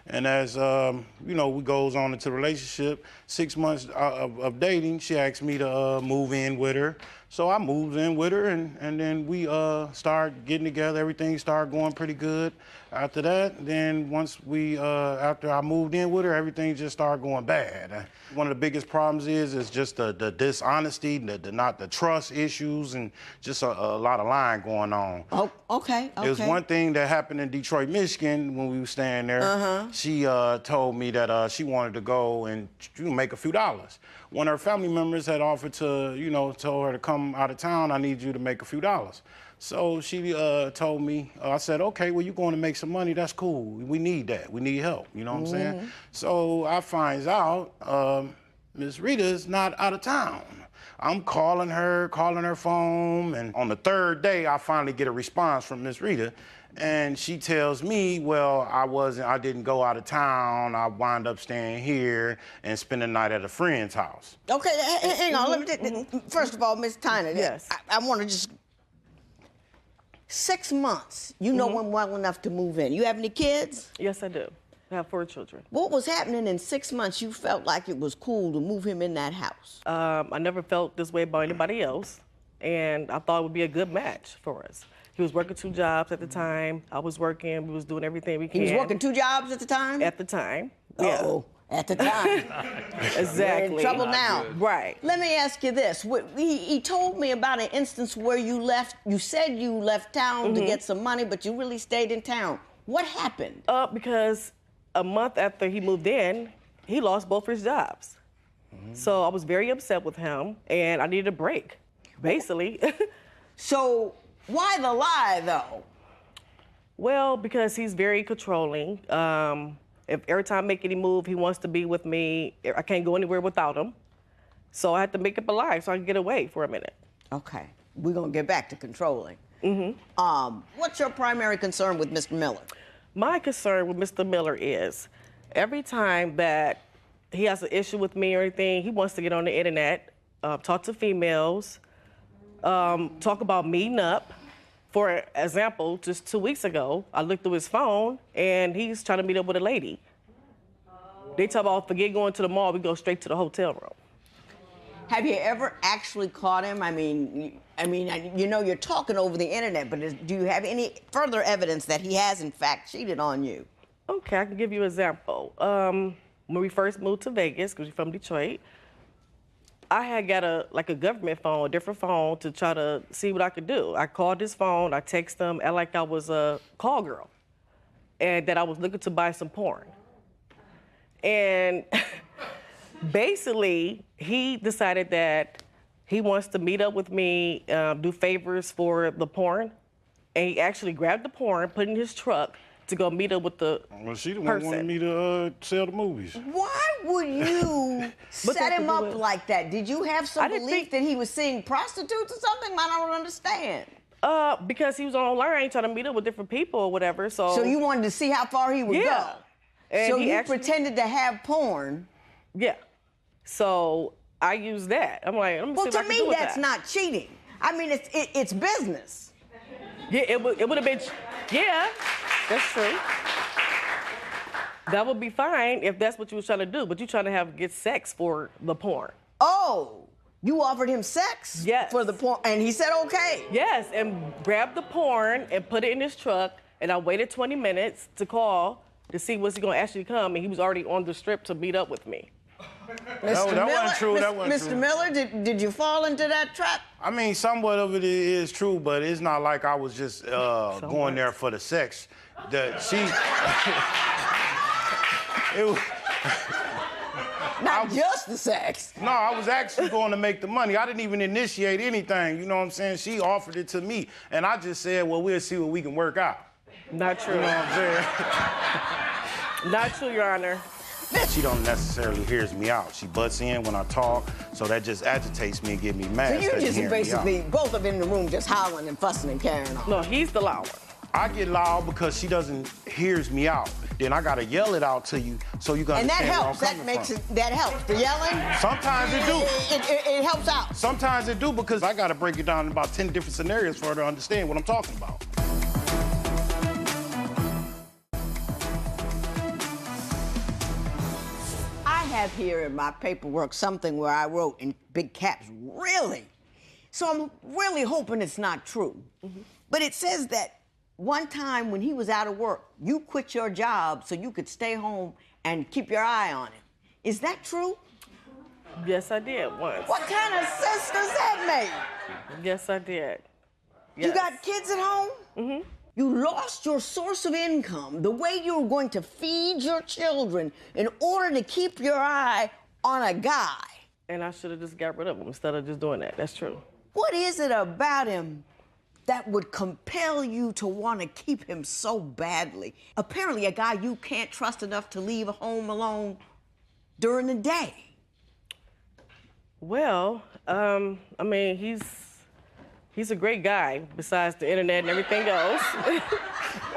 And as we goes on into the relationship, 6 months of dating, she asked me to move in with her. So I moved in with her, and then we started getting together. Everything started going pretty good. After that, then after I moved in with her, everything just started going bad. One of the biggest problems is just the dishonesty, the trust issues, and just a lot of lying going on. Oh, okay. There was one thing that happened in Detroit, Michigan, when we were staying there. She told me that she wanted to go and make a few dollars. One of her family members had offered to, told her to come out of town. I need you to make a few dollars. So she told me, I said, okay, well, you're going to make some money. That's cool. We need that. We need help. You know what I'm saying? So I finds out Miss Rita's not out of town. I'm calling her phone, and on the 3rd day, I finally get a response from Miss Rita. And she tells me, well, I didn't go out of town. I wound up staying here and spending the night at a friend's house. Okay, hang on. First of all, Ms. Tyner, yes. I want to just... 6 months, you know him well enough to move in. You have any kids? Yes, I do. I have 4 children. What was happening in 6 months you felt like it was cool to move him in that house? I never felt this way about anybody else, and I thought it would be a good match for us. He was working 2 jobs at the time. I was working. We was doing everything we can. He was working 2 jobs at the time? At the time. Uh-oh. At the time. Exactly. You're in trouble now. Right. Let me ask you this. He told me about an instance where you said you left town to get some money, but you really stayed in town. What happened? Because a month after he moved in, he lost both his jobs. So I was very upset with him, and I needed a break, basically. So why the lie, though? Well, because he's very controlling. If every time I make any move, he wants to be with me. I can't go anywhere without him. So I had to make up a lie so I could get away for a minute. Okay. We're going to get back to controlling. What's your primary concern with Mr. Miller? My concern with Mr. Miller is every time that he has an issue with me or anything, he wants to get on the internet, talk to females, talk about meeting up. For example, just 2 weeks ago, I looked through his phone and he's trying to meet up with a lady. They talk about forget going to the mall, we go straight to the hotel room. Have you ever actually caught him? I mean, you know you're talking over the internet, but do you have any further evidence that he has, in fact, cheated on you? Okay, I can give you an example. When we first moved to Vegas, because we're from Detroit, I had got a government phone, a different phone, to try to see what I could do. I called his phone, I texted him, act like I was a call girl, and that I was looking to buy some porn. And basically, he decided that he wants to meet up with me, do favors for the porn. And he actually grabbed the porn, put it in his truck to go meet up with the Well, she the one wanted me to sell the movies. Why would you set him up like that? Did you have some belief that he was seeing prostitutes or something? I don't understand. Because he was online trying to meet up with different people or whatever, so you wanted to see how far he would go? And so you pretended to have porn? Yeah. So I used that. I'm like, let me see what I can do with that. Well, to me, that's not cheating. I mean, it's business. Yeah, it would have been, yeah, that's true. That would be fine if that's what you was trying to do, but you trying to get sex for the porn. Oh, you offered him sex? Yes. For the porn, and he said okay? Yes, and grabbed the porn and put it in his truck, and I waited 20 minutes to call to see was he gonna actually come, and he was already on the strip to meet up with me. Mr. That Miller, wasn't true. That wasn't Mr. true. Miller, did you fall into that trap? I mean, somewhat of it is true, but it's not like I was just going there for the sex. It was, Not just the sex. No, I was actually going to make the money. I didn't even initiate anything, you know what I'm saying? She offered it to me, and I just said, well, we'll see what we can work out. Not true. You know what I'm saying? Not true, Your Honor. She don't necessarily hears me out. She butts in when I talk, so that just agitates me and get me mad. So you just basically, both of them in the room just howling and fussing and carrying on. No, he's the loud one. I get loud because she doesn't hears me out. Then I gotta yell it out to you so you can understand where I'm coming from. That helps. The yelling? Sometimes it do. It helps out. Sometimes it do because I gotta break it down in about 10 different scenarios for her to understand what I'm talking about. I have here in my paperwork something where I wrote in big caps, really? So I'm really hoping it's not true. But it says that one time when he was out of work, you quit your job so you could stay home and keep your eye on him. Is that true? Yes, I did once. What kind of sense does that make? Yes, I did. Yes. You got kids at home? Mm-hmm. You lost your source of income, the way you were going to feed your children in order to keep your eye on a guy. And I should have just got rid of him instead of just doing that. That's true. What is it about him that would compel you to want to keep him so badly? Apparently a guy you can't trust enough to leave home alone during the day. Well, I mean, he's a great guy besides the internet and everything else.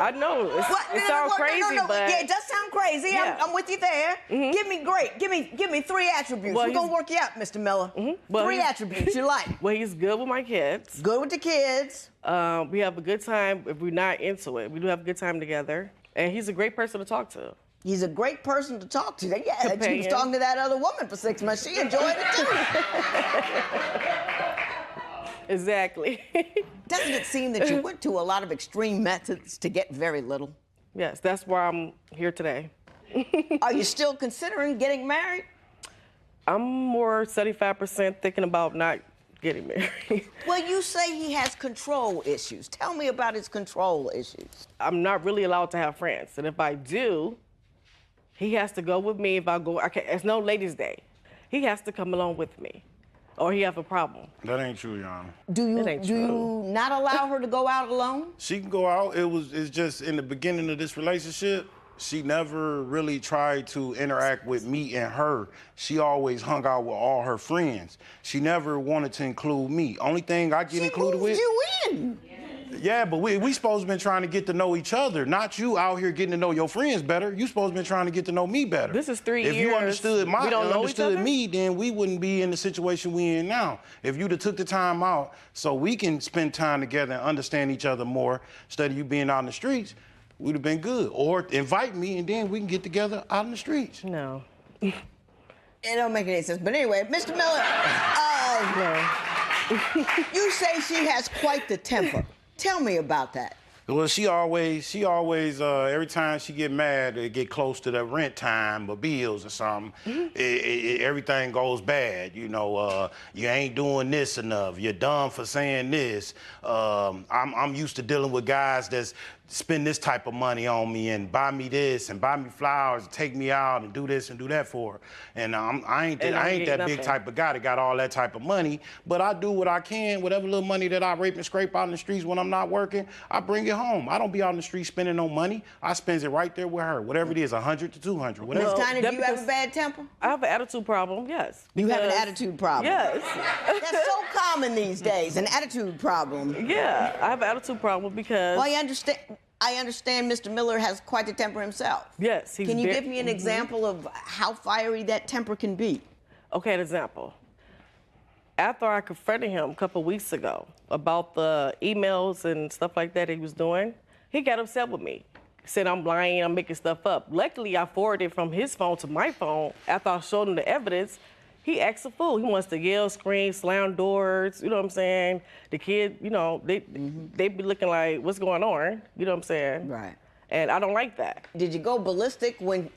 I know, it sounds crazy, but... Yeah, it does sound crazy. Yeah. I'm with you there. Mm-hmm. Give me 3 attributes. Well, We're going to work you out, Mr. Miller. Well, 3 attributes you like. Well, he's good with my kids. Good with the kids. We have a good time if we're not into it. We do have a good time together. And he's a great person to talk to. He's a great person to talk to. Yeah, she was Companion. talking to that other woman for 6 months. She enjoyed it, too. Exactly. Doesn't it seem that you went to a lot of extreme methods to get very little? Yes, that's why I'm here today. Are you still considering getting married? I'm more 75% thinking about not getting married. Well, you say he has control issues. Tell me about his control issues. I'm not really allowed to have friends. And if I do, he has to go with me. If I go, it's no ladies' day. He has to come along with me. Or he have a problem. That ain't true, Your Honor. Do you not allow her to go out alone? She can go out. It's just in the beginning of this relationship, she never really tried to interact with me and her. She always hung out with all her friends. She never wanted to include me. Only thing I get included with. You in? Yeah, but we supposed to been trying to get to know each other, not you out here getting to know your friends better. You supposed to been trying to get to know me better. This is 3 years. If you understood We don't know each other? me, then we wouldn't be in the situation we in now. If you'd have took the time out so we can spend time together and understand each other more, instead of you being out in the streets, we'd have been good. Or invite me and then we can get together out in the streets. No. It don't make any sense. But anyway, Mr. Miller, you say she has quite the temper. Tell me about that. Well, she always, every time she get mad, it get close to the rent time or bills or something, everything goes bad. You know, you ain't doing this enough. You're dumb for saying this. I'm used to dealing with guys that's spend this type of money on me and buy me this and buy me flowers and take me out and do this and do that for her. And I ain't that big type of guy that got all that type of money, but I do what I can. Whatever little money that I rape and scrape out in the streets when I'm not working, I bring it home. I don't be out in the street spending no money. I spend it right there with her. Whatever it is, 100 to 200. Whatever. Ms. Tyner, do you have a bad temper? I have an attitude problem, yes. You have an attitude problem? Yes. That's so common these days, an attitude problem. Yeah, I have an attitude problem because... Well, I understand Mr. Miller has quite a temper himself. Yes. Can you give me an example of how fiery that temper can be? Okay, an example. After I confronted him a couple weeks ago about the emails and stuff like that he was doing, he got upset with me. Said I'm lying, I'm making stuff up. Luckily, I forwarded it from his phone to my phone. After I showed him the evidence, he acts a fool. He wants to yell, scream, slam doors, you know what I'm saying? The kid, you know, they be looking like, what's going on? You know what I'm saying? Right. And I don't like that. Did you go ballistic when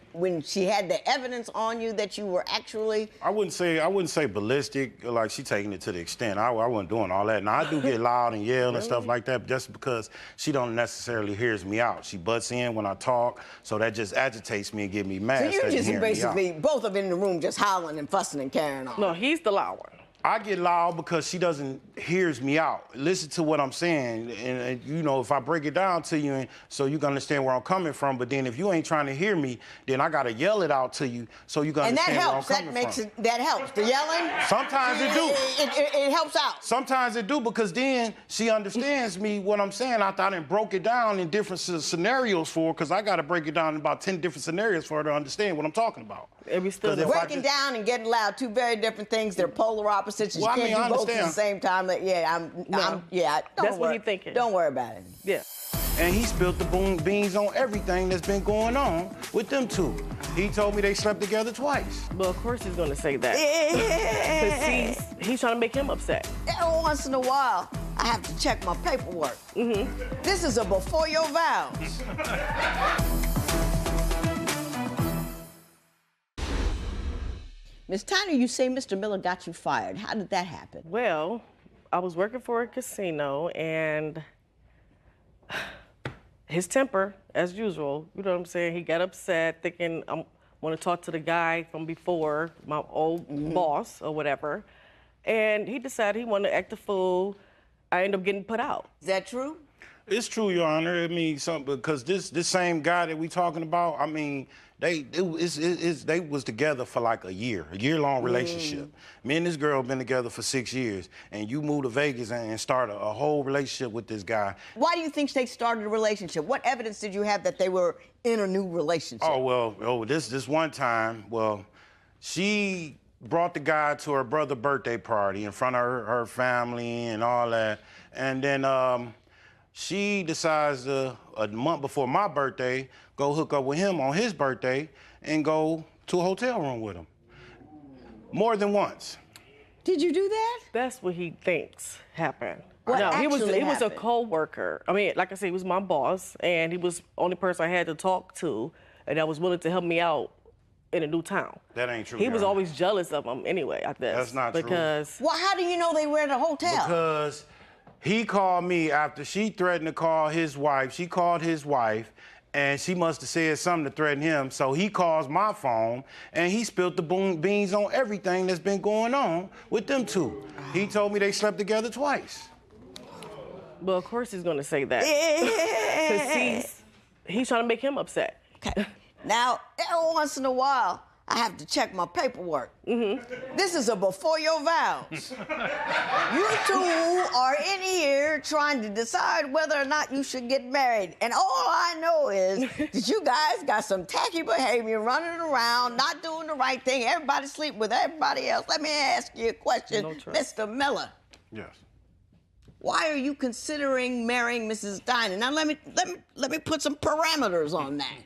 she had the evidence on you that you were actually... I wouldn't say ballistic, like she taking it to the extent. I wasn't doing all that. Now, I do get loud and yell and stuff like that just because she don't necessarily hears me out. She butts in when I talk, so that just agitates me and get me mad. So you just basically, both of them in the room just howling and fussing and carrying on. No, he's the loud one. I get loud because she doesn't hears me out. Listen to what I'm saying, and you know, if I break it down to you, and so you can understand where I'm coming from. But then if you ain't trying to hear me, then I gotta yell it out to you so you can understand where I'm coming from. That helps. The yelling. Sometimes it do. It helps out. Sometimes it do because then she understands me what I'm saying. I thought I broke it down in different scenarios for her because I gotta break it down in about 10 different scenarios for her to understand what I'm talking about. Breaking down and getting loud, two very different things. They're polar opposites. Well, you can't do both at the same time. That's what he's thinking. Don't worry about it. Yeah. And he spilled the beans on everything that's been going on with them two. He told me they slept together twice. Well, of course he's gonna say that. Because he's trying to make him upset. Every once in a while, I have to check my paperwork. This is a before your vows. Ms. Tyner, you say Mr. Miller got you fired. How did that happen? Well, I was working for a casino, and his temper, as usual, you know what I'm saying? He got upset, thinking I want to talk to the guy from before, my old boss or whatever, and he decided he wanted to act a fool. I ended up getting put out. Is that true? It's true, Your Honor. I mean, because this same guy that we talking about, I mean, they was together for like a year-long relationship. Me and this girl been together for 6 years, and you moved to Vegas and started a whole relationship with this guy. Why do you think they started a relationship? What evidence did you have that they were in a new relationship? This one time, she brought the guy to her brother's birthday party in front of her family and all that, and then she decides a month before my birthday, go hook up with him on his birthday and go to a hotel room with him. More than once. Did you do that? That's what he thinks happened. What no, he was a happened? co-worker. I mean, like I said, he was my boss, and he was the only person I had to talk to, and that was willing to help me out in a new town. That ain't true. He was always jealous of him anyway, I guess. That's not true. Because... Well, how do you know they were at a hotel? Because he called me after she threatened to call his wife. She called his wife, and she must have said something to threaten him. So he calls my phone, and he spilled the beans on everything that's been going on with them two. He told me they slept together twice. Well, of course he's going to say that. Because he's trying to make him upset. Okay. Now, every once in a while, I have to check my paperwork. This is a before your vows. You two are in here trying to decide whether or not you should get married. And all I know is that you guys got some tacky behavior, running around, not doing the right thing. Everybody sleep with everybody else. Let me ask you a question, Mr. Miller. Yes. Why are you considering marrying Mrs. Steiner? Now let me put some parameters on that.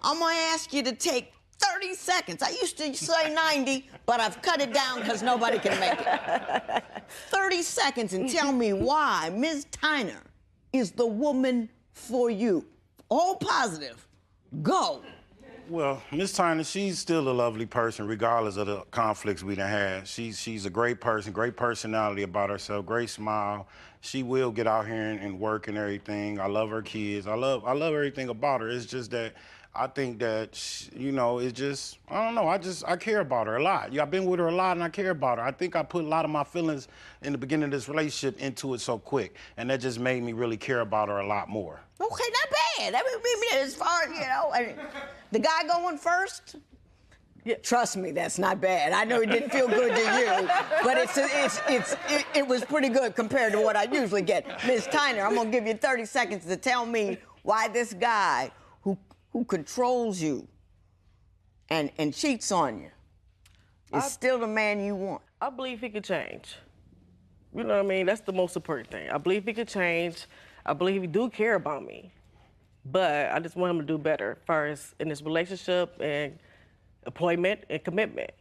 I'm gonna ask you to take 30 seconds. I used to say 90, but I've cut it down because nobody can make it. 30 seconds and tell me why Ms. Tyner is the woman for you. All positive. Go. Well, Miss Tyner, she's still a lovely person, regardless of the conflicts we done had. She's a great person, great personality about herself, great smile. She will get out here and work and everything. I love her kids. I love everything about her. It's just that I think that, you know, it's just, I don't know, I care about her a lot. I've been with her a lot and I care about her. I think I put a lot of my feelings in the beginning of this relationship into it so quick, and that just made me really care about her a lot more. Okay, not bad. I mean, as far as, you know, the guy going first, yeah. Trust me, that's not bad. I know it didn't feel good to you, but it was pretty good compared to what I usually get. Ms. Tyner, I'm gonna give you 30 seconds to tell me why this guy who controls you and cheats on you is still the man you want. I believe he could change. You know what I mean? That's the most important thing. I believe he could change. I believe he do care about me. But I just want him to do better first in his relationship and employment and commitment.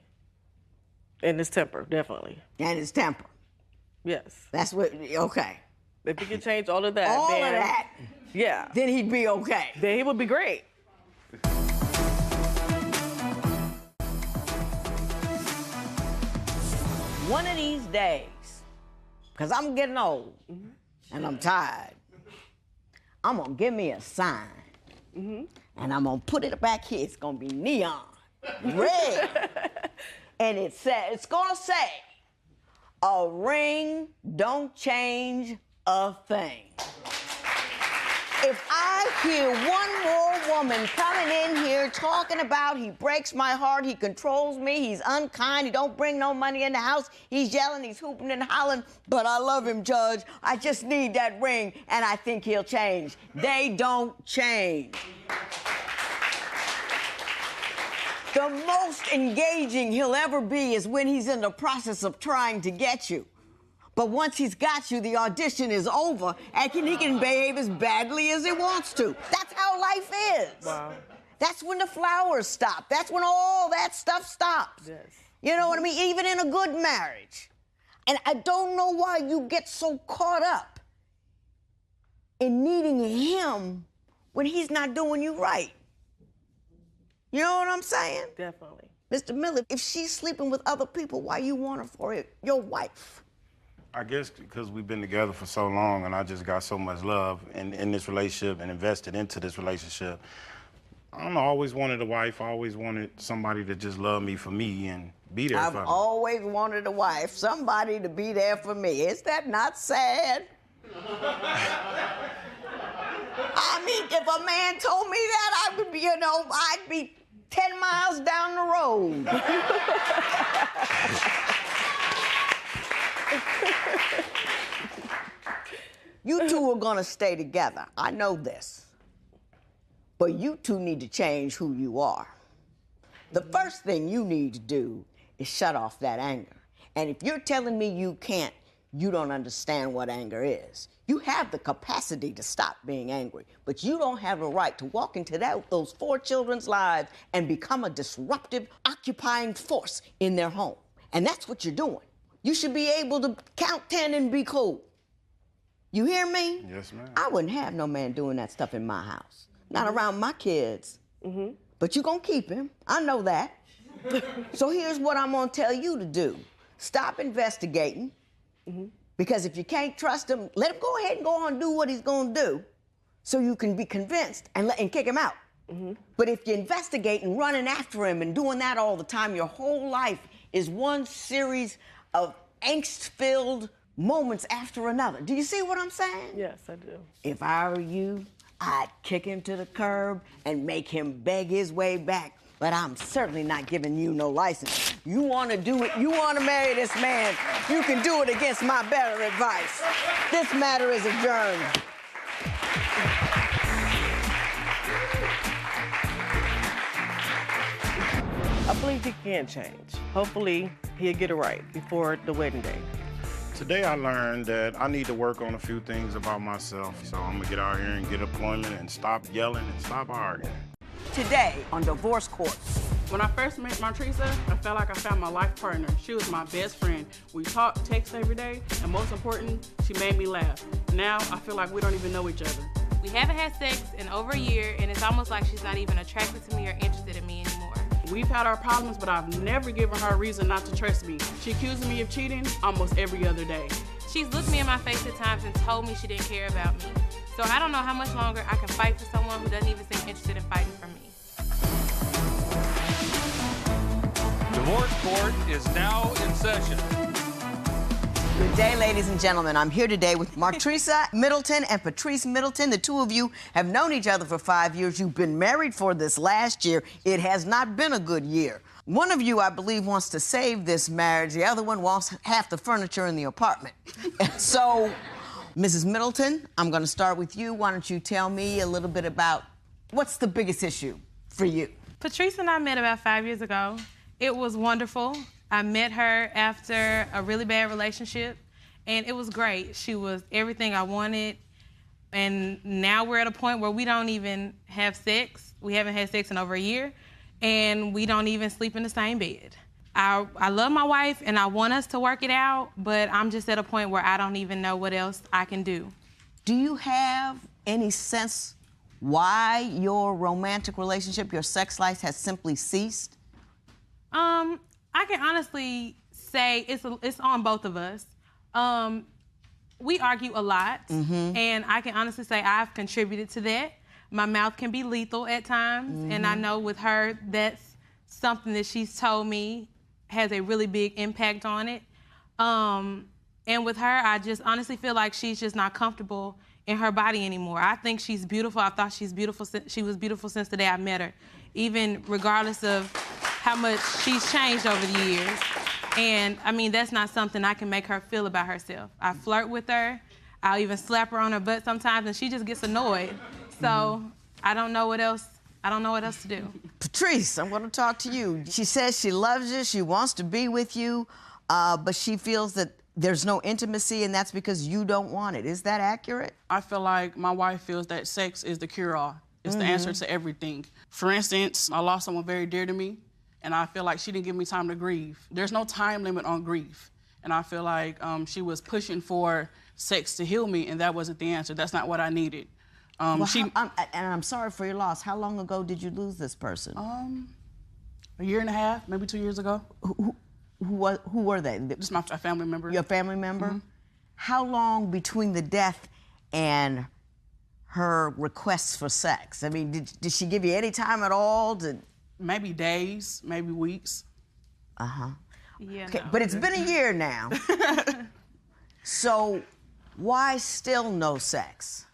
And his temper, definitely. And his temper. Yes. That's what, okay. If he could change all of that. All of that? Yeah. Then he'd be okay. Then he would be great. One of these days, because I'm getting old and I'm tired, I'm gonna give me a sign and I'm gonna put it back here. It's gonna be neon, red, and it's gonna say, a ring don't change a thing. If I hear one more woman coming in here talking about he breaks my heart, he controls me, he's unkind, he don't bring no money in the house, he's yelling, he's hooping and hollering, but I love him, Judge. I just need that ring, and I think he'll change. They don't change. The most engaging he'll ever be is when he's in the process of trying to get you. But once he's got you, the audition is over, and he can behave as badly as he wants to. That's how life is. Wow. That's when the flowers stop. That's when all that stuff stops. Yes. You know what I mean? Even in a good marriage. And I don't know why you get so caught up in needing him when he's not doing you right. You know what I'm saying? Definitely. Mr. Miller, if she's sleeping with other people, why you want her for your wife? I guess because we've been together for so long and I just got so much love in this relationship and invested into this relationship. I don't know, I always wanted a wife. I always wanted somebody to just love me for me and be there for me. I've always wanted a wife, somebody to be there for me. Is that not sad? I mean, if a man told me that, I would be, you know, I'd be 10 miles down the road. You two are gonna stay together. I know this. But you two need to change who you are. The first thing you need to do is shut off that anger. And if you're telling me you can't, you don't understand what anger is. You have the capacity to stop being angry, but you don't have a right to walk into those 4 children's lives and become a disruptive, occupying force in their home. And that's what you're doing. You should be able to count 10 and be cool. You hear me? Yes, ma'am. I wouldn't have no man doing that stuff in my house. Not around my kids. But you're gonna keep him. I know that. So here's what I'm gonna tell you to do. Stop investigating. Because if you can't trust him, let him go ahead and go on and do what he's gonna do so you can be convinced and kick him out. But if you investigate and running after him and doing that all the time, your whole life is one series of angst-filled moments after another. Do you see what I'm saying? Yes, I do. If I were you, I'd kick him to the curb and make him beg his way back. But I'm certainly not giving you no license. You want to do it, you want to marry this man, you can do it against my better advice. This matter is adjourned. I believe he can change. Hopefully, he'll get it right before the wedding day. Today I learned that I need to work on a few things about myself. So I'm gonna get out here and get employment and stop yelling and stop arguing. Today on Divorce Court. When I first met Martresa, I felt like I found my life partner. She was my best friend. We talked, text every day, and most important, she made me laugh. Now I feel like we don't even know each other. We haven't had sex in over a year, and it's almost like she's not even attracted to me or interested in me anymore. We've had our problems, but I've never given her a reason not to trust me. She accuses me of cheating almost every other day. She's looked me in my face at times and told me she didn't care about me. So I don't know how much longer I can fight for someone who doesn't even seem interested in fighting for me. Divorce Court is now in session. Good day, ladies and gentlemen. I'm here today with Martresa Middleton and Patrice Middleton. The two of you have known each other for 5 years. You've been married for this last year. It has not been a good year. One of you, I believe, wants to save this marriage. The other one wants half the furniture in the apartment. So, Mrs. Middleton, I'm going to start with you. Why don't you tell me a little bit about what's the biggest issue for you? Patrice and I met about 5 years ago. It was wonderful. I met her after a really bad relationship, and it was great. She was everything I wanted, and now we're at a point where we don't even have sex. We haven't had sex in over a year, and we don't even sleep in the same bed. I love my wife, and I want us to work it out, but I'm just at a point where I don't even know what else I can do. Do you have any sense why your romantic relationship, your sex life has simply ceased? I can honestly say it's on both of us. We argue a lot, and I can honestly say I've contributed to that. My mouth can be lethal at times, and I know with her, that's something that she's told me has a really big impact on it. And with her, I just honestly feel like she's just not comfortable in her body anymore. I think she's beautiful. I thought she was beautiful since the day I met her, even regardless of how much she's changed over the years. And I mean, that's not something I can make her feel about herself. I flirt with her. I'll even slap her on her butt sometimes, and she just gets annoyed. So I don't know what else to do. Patrice, I'm going to talk to you. She says she loves you, she wants to be with you, but she feels that there's no intimacy, and that's because you don't want it. Is that accurate? I feel like my wife feels that sex is the cure-all. It's the answer to everything. For instance, I lost someone very dear to me, and I feel like she didn't give me time to grieve. There's no time limit on grief. And I feel like she was pushing for sex to heal me, and that wasn't the answer. That's not what I needed. And I'm sorry for your loss. How long ago did you lose this person? A year and a half, maybe 2 years ago. Who were they? Just a family member. Your family member? How long between the death and her requests for sex? I mean, did she give you any time at all? Maybe days, maybe weeks. Yeah. Okay, no. but it's been a year now. So why still no sex?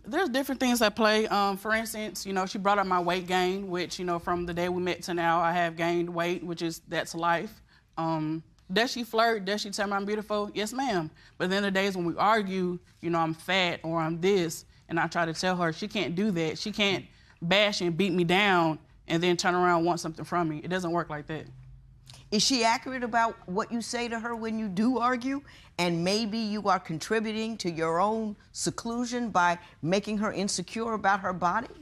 There's different things at play. For instance, she brought up my weight gain, which, from the day we met to now, I have gained weight, that's life. Does she flirt? Does she tell me I'm beautiful? Yes, ma'am. But then the days when we argue, I'm fat or I'm this, and I try to tell her she can't do that. She can't bash and beat me down and then turn around and want something from me. It doesn't work like that. Is she accurate about what you say to her when you do argue? And maybe you are contributing to your own seclusion by making her insecure about her body?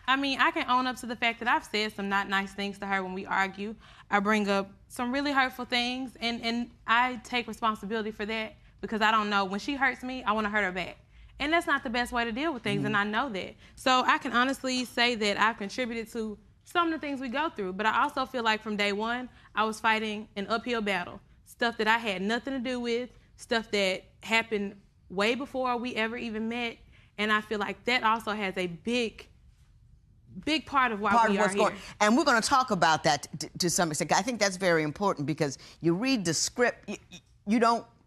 I mean, I can own up to the fact that I've said some not nice things to her when we argue. I bring up some really hurtful things, and I take responsibility for that because I don't know. When she hurts me, I want to hurt her back. And that's not the best way to deal with things, and I know that. So I can honestly say that I've contributed to some of the things we go through, but I also feel like from day one, I was fighting an uphill battle. Stuff that I had nothing to do with, stuff that happened way before we ever even met, and I feel like that also has a big part of why we are here. And we're going to talk about that to some extent. I think that's very important because you read the script, you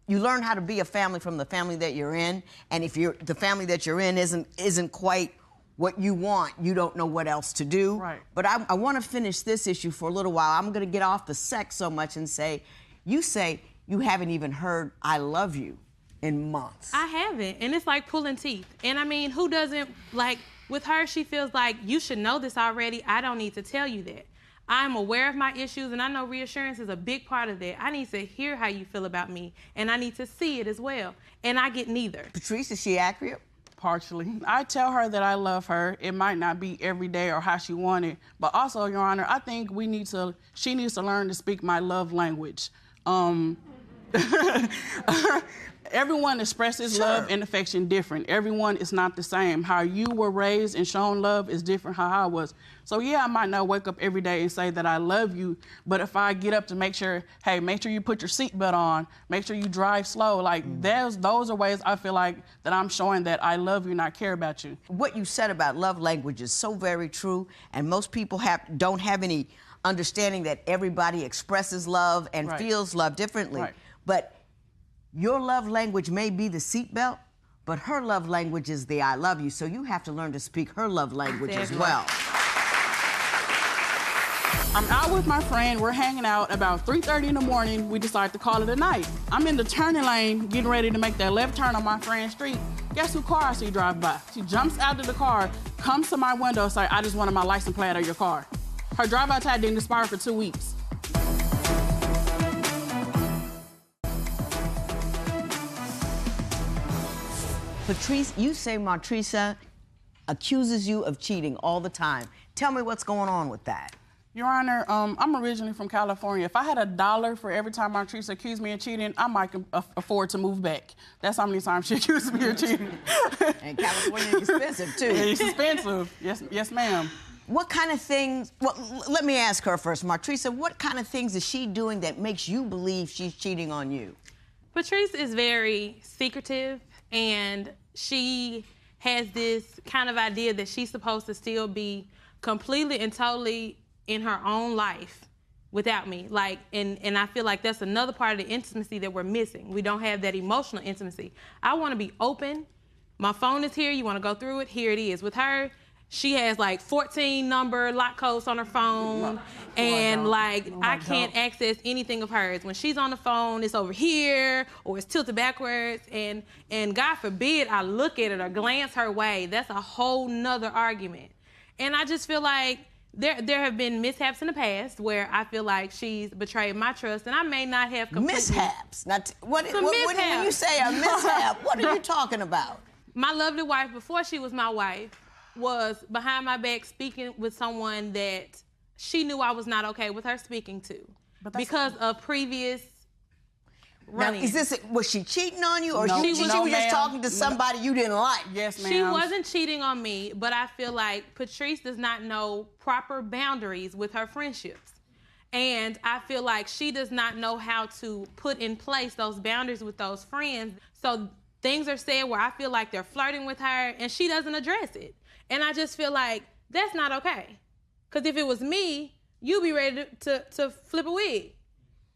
learn how to be a family from the family that you're in, and if the family that you're in isn't quite what you want, you don't know what else to do. Right. But I want to finish this issue for a little while. I'm going to get off the sex so much and say you haven't even heard I love you in months. I haven't, and it's like pulling teeth. And I mean, who doesn't, like, with her, she feels like you should know this already. I don't need to tell you that. I'm aware of my issues, and I know reassurance is a big part of that. I need to hear how you feel about me, and I need to see it as well. And I get neither. Patrice, is she accurate? Partially. I tell her that I love her. It might not be every day or how she want it, but also, Your Honor, I think she needs to learn to speak my love language. Everyone expresses love and affection different. Everyone is not the same. How you were raised and shown love is different how I was. So yeah, I might not wake up every day and say that I love you, but if I get up to make sure you put your seatbelt on, make sure you drive slow, like those are ways I feel like that I'm showing that I love you and I care about you. What you said about love language is so very true, and most people don't have any understanding that everybody expresses love and feels love differently. Right. But your love language may be the seatbelt, but her love language is the I love you. So you have to learn to speak her love language as well. I'm out with my friend. We're hanging out. About 3:30 in the morning, we decide to call it a night. I'm in the turning lane, getting ready to make that left turn on my friend's street. Guess who car I see drive by? She jumps out of the car, comes to my window, say, I just wanted my license plate out of your car. Her drive-out tag didn't expire for 2 weeks. Patrice, you say Montresa accuses you of cheating all the time. Tell me what's going on with that. Your Honor, I'm originally from California. If I had $1 for every time Montresa accused me of cheating, I might afford to move back. That's how many times she accused me of cheating. And California is expensive, too. It's expensive. Yes, ma'am. What kind of things, well, let me ask her first. Montresa, what kind of things is she doing that makes you believe she's cheating on you? Patrice is very secretive, and she has this kind of idea that she's supposed to still be completely and totally in her own life without me. Like, and I feel like that's another part of the intimacy that we're missing. We don't have that emotional intimacy. I want to be open. My phone is here. You want to go through it? Here it is. With her, she has like 14 number lock codes on her phone, and like I can't access anything of hers. When she's on the phone, it's over here or it's tilted backwards, and God forbid I look at it or glance her way. That's a whole nother argument. And I just feel like there have been mishaps in the past where I feel like she's betrayed my trust, and I may not have completely... Mishaps? When you say a mishap, what are you talking about? My lovely wife, before she was my wife, was behind my back speaking with someone that she knew I was not okay with her speaking to because of previous running. Now, was she cheating on you, or she was just talking to somebody you didn't like? Yes, ma'am. She wasn't cheating on me, but I feel like Patrice does not know proper boundaries with her friendships. And I feel like she does not know how to put in place those boundaries with those friends. So things are said where I feel like they're flirting with her, and she doesn't address it. And I just feel like that's not okay. Because if it was me, you'd be ready to flip a wig.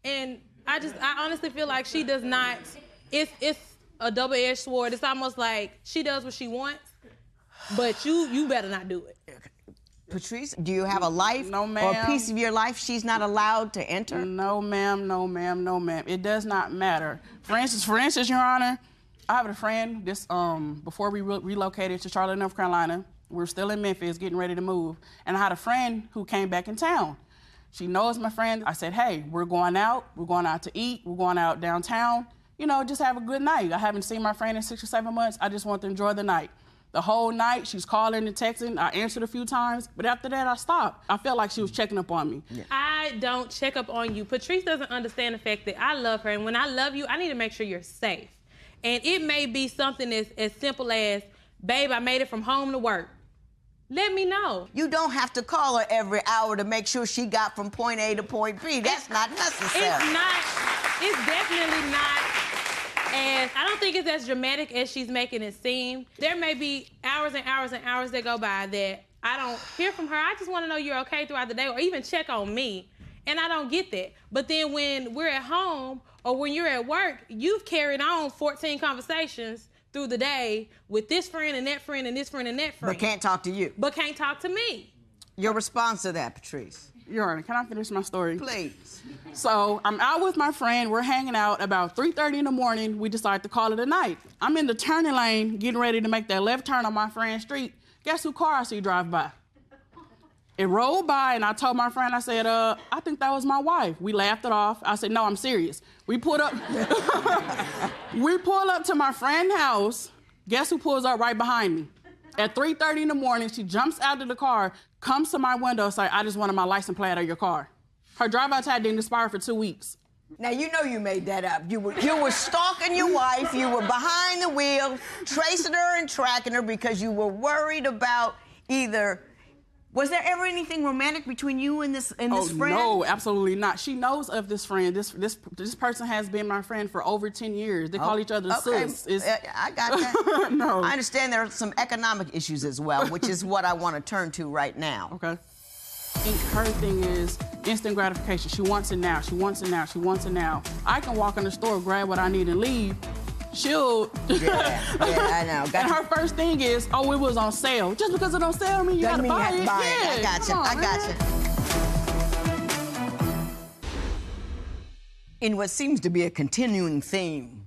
And I honestly feel like she does not, it's a double-edged sword. It's almost like she does what she wants, but you better not do it. Patrice, do you have a life or a piece of your life she's not allowed to enter? No, ma'am, no, ma'am, no, ma'am. It does not matter. For instance, Your Honor, I have a friend, before we relocated to Charlotte, North Carolina, we're still in Memphis getting ready to move, and I had a friend who came back in town. She knows my friend. I said, hey, we're going out to eat, we're going out downtown, just have a good night. I haven't seen my friend in 6 or 7 months. I just want to enjoy the night. The whole night, she's calling and texting. I answered a few times, but after that, I stopped. I felt like she was checking up on me. Yeah. I don't check up on you. Patrice doesn't understand the fact that I love her, and when I love you, I need to make sure you're safe. And it may be something as simple as, babe, I made it from home to work. Let me know. You don't have to call her every hour to make sure she got from point A to point B. That's not necessary. It's definitely not I don't think it's as dramatic as she's making it seem. There may be hours and hours and hours that go by that I don't hear from her. I just want to know you're okay throughout the day, or even check on me. And I don't get that. But then when we're at home or when you're at work, you've carried on 14 conversations through the day with this friend and that friend and this friend and that friend. But can't talk to you. But can't talk to me. Your response to that, Patrice? Your Honor, can I finish my story? Please. So I'm out with my friend. We're hanging out. About 3:30 in the morning, we decide to call it a night. I'm in the turning lane, getting ready to make that left turn on my friend's street. Guess who car I see drive by? It rolled by, and I told my friend, I said, I think that was my wife. We laughed it off. I said, no, I'm serious. We pulled up. We pulled up to my friend's house. Guess who pulls up right behind me? At 3:30 in the morning, she jumps out of the car, comes to my window, and says, I just wanted my license plate out of your car. Her drive-by tag didn't expire for 2 weeks. Now, you know you made that up. You were stalking your wife. You were behind the wheel, tracing her and tracking her because you were worried about either... Was there ever anything romantic between you and this friend? No, absolutely not. She knows of this friend. This person has been my friend for over 10 years. They call each other sis. I got that. No. I understand there are some economic issues as well, which is what I want to turn to right now. Okay. I think her thing is instant gratification. She wants it now. She wants it now. She wants it now. I can walk in the store, grab what I need, and leave. She'll... Yeah, I know. And her first thing is, oh, it was on sale. Just because it's on sale, I mean you gotta buy it. Yeah. I got you. I got you. In what seems to be a continuing theme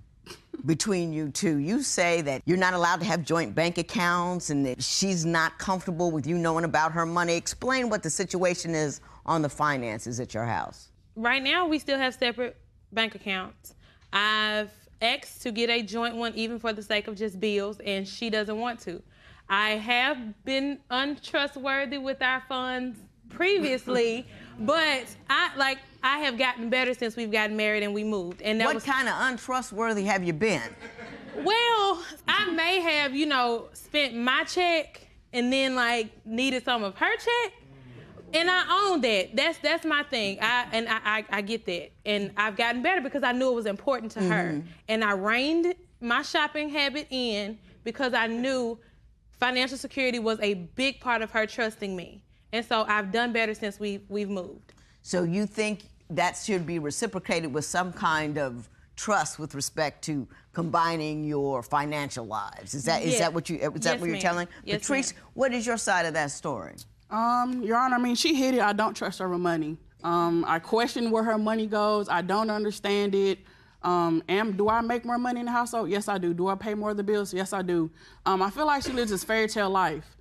between you two, you say that you're not allowed to have joint bank accounts and that she's not comfortable with you knowing about her money. Explain what the situation is on the finances at your house. Right now, we still have separate bank accounts. I've asked to get a joint one even for the sake of just bills, and she doesn't want to. I have been untrustworthy with our funds previously, but I have gotten better since we've gotten married and we moved. And what kind of untrustworthy have you been? Well, I may have, spent my check and then needed some of her check. And I own that. That's my thing. I get that. And I've gotten better because I knew it was important to her. And I reined my shopping habit in because I knew financial security was a big part of her trusting me. And so I've done better since we've moved. So you think that should be reciprocated with some kind of trust with respect to combining your financial lives? Is that what you're telling? Yes, Patrice, what is your side of that story? Your Honor, I mean, she hit it. I don't trust her with money. I question where her money goes. I don't understand it. Do I make more money in the household? Yes, I do. Do I pay more of the bills? Yes, I do. I feel like she lives this fairy tale life.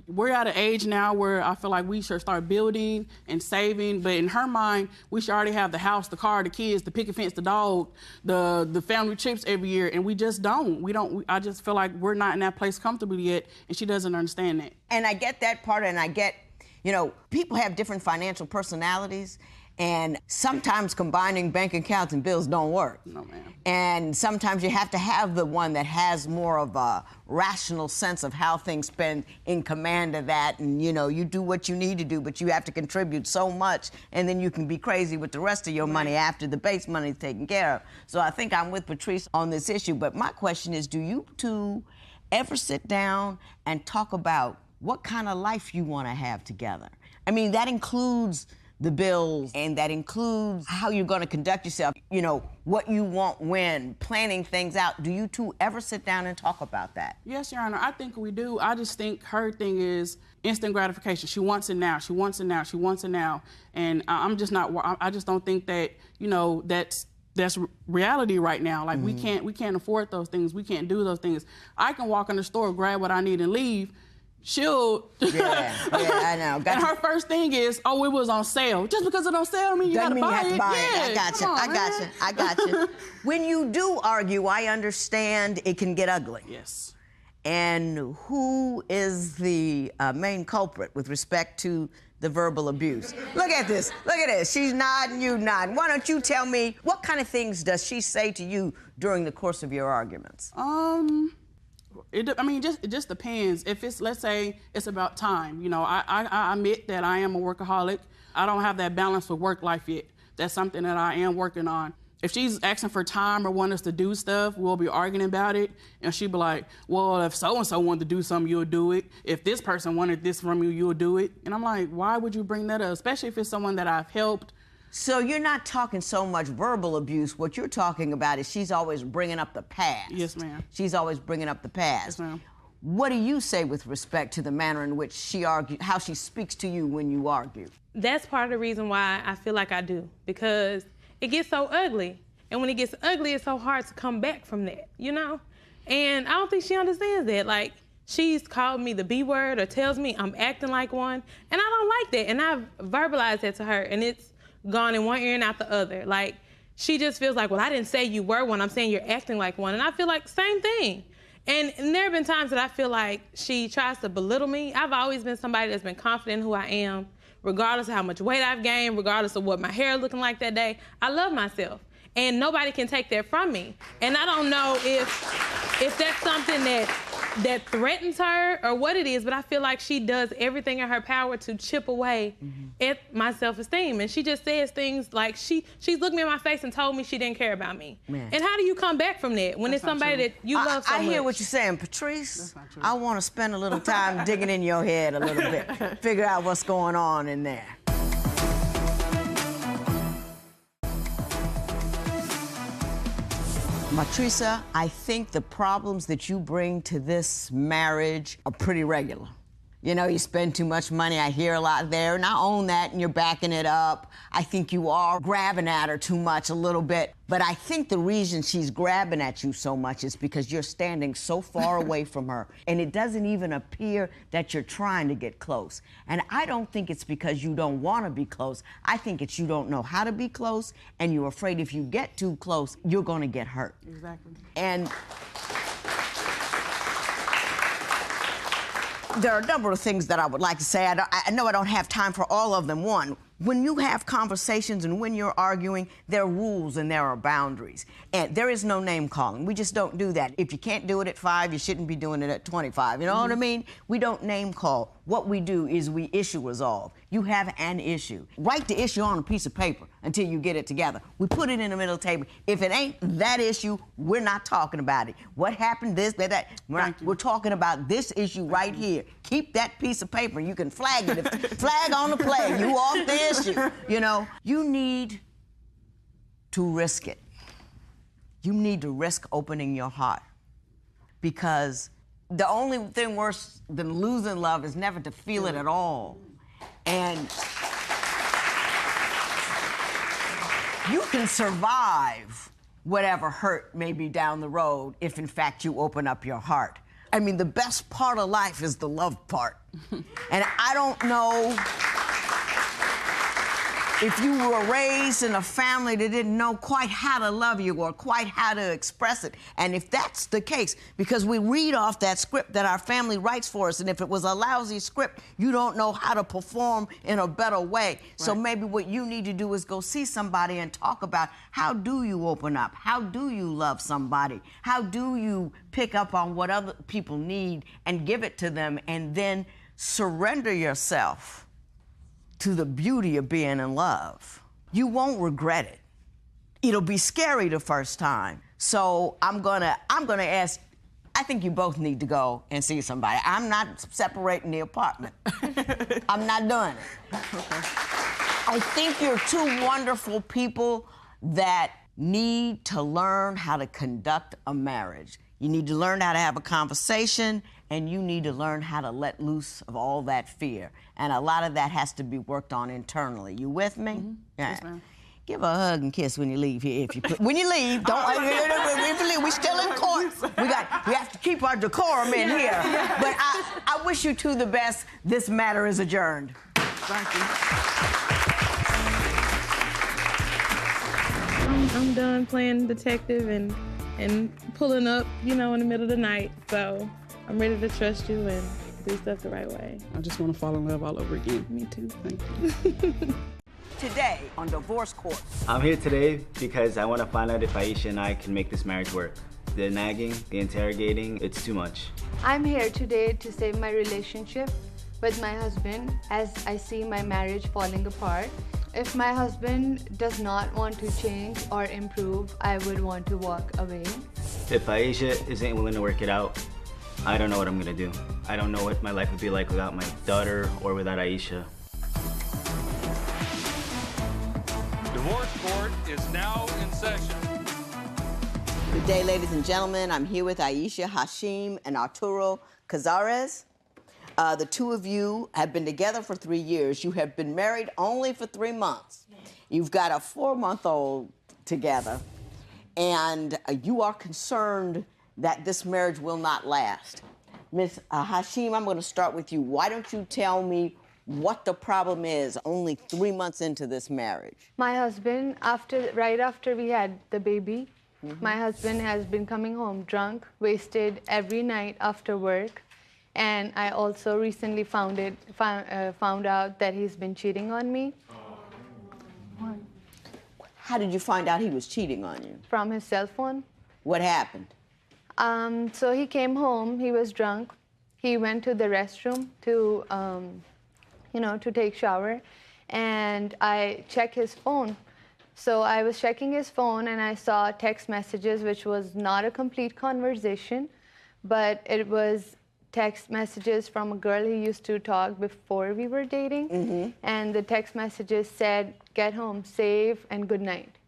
We're at an age now where I feel like we should start building and saving, but in her mind, we should already have the house, the car, the kids, the picket fence, the dog, the family trips every year, and we just don't. I just feel like we're not in that place comfortably yet, and she doesn't understand that. And I get that part, and I get, people have different financial personalities, and sometimes combining bank accounts and bills don't work. No, ma'am. And sometimes you have to have the one that has more of a rational sense of how things spend in command of that. And, you do what you need to do, but you have to contribute so much, and then you can be crazy with the rest of your money after the base money is taken care of. So I think I'm with Patrice on this issue. But my question is, do you two ever sit down and talk about what kind of life you want to have together? I mean, that includes the bills, and that includes how you're going to conduct yourself, what you want when, planning things out. Do you two ever sit down and talk about that? Yes, Your Honor, I think we do. I just think her thing is instant gratification. She wants it now. She wants it now. She wants it now. And I just don't think that, that's reality right now. Like, we can't afford those things. We can't do those things. I can walk in the store, grab what I need, and leave. She'll... Yeah, I know. And her first thing is, oh, it was on sale. Just because it's on sale, I mean you gotta buy it. I got you. When you do argue, I understand it can get ugly. Yes. And who is the main culprit with respect to the verbal abuse? Look at this. She's nodding, you nodding. Why don't you tell me, what kind of things does she say to you during the course of your arguments? It just depends. If it's, let's say, it's about time. I admit that I am a workaholic. I don't have that balance with work life yet. That's something that I am working on. If she's asking for time or want us to do stuff, we'll be arguing about it. And she'll be like, well, if so-and-so wanted to do something, you'll do it. If this person wanted this from you, you'll do it. And I'm like, why would you bring that up? Especially if it's someone that I've helped. So you're not talking so much verbal abuse. What you're talking about is she's always bringing up the past. Yes, ma'am. She's always bringing up the past. Yes, ma'am. What do you say with respect to the manner in which she argues, how she speaks to you when you argue? That's part of the reason why I feel like I do, because it gets so ugly. And when it gets ugly, it's so hard to come back from that, you know? And I don't think she understands that. Like, she's called me the B word or tells me I'm acting like one, and I don't like that. And I've verbalized that to her, and it's gone in one ear and out the other. Like, she just feels like, well, I didn't say you were one, I'm saying you're acting like one. And I feel like same thing. And there have been times that I feel like she tries to belittle me. I've always been somebody that's been confident in who I am, regardless of how much weight I've gained, regardless of what my hair looking like that day. I love myself. And nobody can take that from me. And I don't know if that's something that threatens her or what it is, but I feel like she does everything in her power to chip away at my self-esteem. And she just says things like, she's looked me in my face and told me she didn't care about me. Man. And how do you come back from that when it's somebody that you love so much? I hear what you're saying, Patrice. I want to spend a little time digging in your head a little bit, figure out what's going on in there. Matrisa, I think the problems that you bring to this marriage are pretty regular. You know, you spend too much money. I hear a lot there, and I own that, and you're backing it up. I think you are grabbing at her too much a little bit. But I think the reason she's grabbing at you so much is because you're standing so far away from her, and it doesn't even appear that you're trying to get close. And I don't think it's because you don't want to be close. I think it's you don't know how to be close, and you're afraid if you get too close, you're going to get hurt. Exactly. And there are a number of things that I would like to say. I know I don't have time for all of them. One, when you have conversations and when you're arguing, there are rules and there are boundaries. And there is no name calling. We just don't do that. If you can't do it at 5, you shouldn't be doing it at 25. You know what I mean? We don't name call. What we do is we issue resolve. You have an issue. Write the issue on a piece of paper until you get it together. We put it in the middle of the table. If it ain't that issue, we're not talking about it. What happened, this, that. We're talking about this issue right here. Keep that piece of paper. You can flag it. Flag on the play. You off the issue. You know, you need to risk it. You need to risk opening your heart, because the only thing worse than losing love is never to feel it at all. And you can survive whatever hurt may be down the road if, in fact, you open up your heart. I mean, the best part of life is the love part. And I don't know if you were raised in a family that didn't know quite how to love you or quite how to express it. And if that's the case, because we read off that script that our family writes for us, and if it was a lousy script, you don't know how to perform in a better way. Right. So maybe what you need to do is go see somebody and talk about, how do you open up? How do you love somebody? How do you pick up on what other people need and give it to them, and then surrender yourself to the beauty of being in love? You won't regret it. It'll be scary the first time. So I'm gonna ask, I think you both need to go and see somebody. I'm not separating the apartment. I'm not doing it. Okay. I think you're two wonderful people that need to learn how to conduct a marriage. You need to learn how to have a conversation, and you need to learn how to let loose of all that fear. And a lot of that has to be worked on internally. You with me? Mm-hmm. Yeah. Yes, ma'am. Give her a hug and kiss when you leave here. If you could. When you leave, don't. If you leave, we're still in court. We have to keep our decorum in here. Yeah. But I wish you two the best. This matter is adjourned. Thank you. I'm done playing detective and pulling up, you know, in the middle of the night. So I'm ready to trust you and do stuff the right way. I just want to fall in love all over again. Me too. Thank you. Today on Divorce Court. I'm here today because I want to find out if Aisha and I can make this marriage work. The nagging, the interrogating, it's too much. I'm here today to save my relationship with my husband as I see my marriage falling apart. If my husband does not want to change or improve, I would want to walk away. If Aisha isn't willing to work it out, I don't know what I'm gonna do. I don't know what my life would be like without my daughter or without Aisha. divorce court is now in session. Good day, ladies and gentlemen. I'm here with Aisha Hashim and Arturo Cazares. The two of you have been together for 3 years. You have been married only for 3 months. You've got a 4-month-old together, and you are concerned that this marriage will not last. Ms. Hashim, I'm going to start with you. Why don't you tell me what the problem is only 3 months into this marriage? My husband, right after we had the baby, my husband has been coming home drunk, wasted every night after work. And I also recently found out that he's been cheating on me. How did you find out he was cheating on you? From his cell phone. What happened? So he came home, he was drunk. He went to the restroom to, to take shower. And I checked his phone. So I was checking his phone and I saw text messages, which was not a complete conversation, but it was text messages from a girl he used to talk before we were dating. And the text messages said, "Get home safe and good night."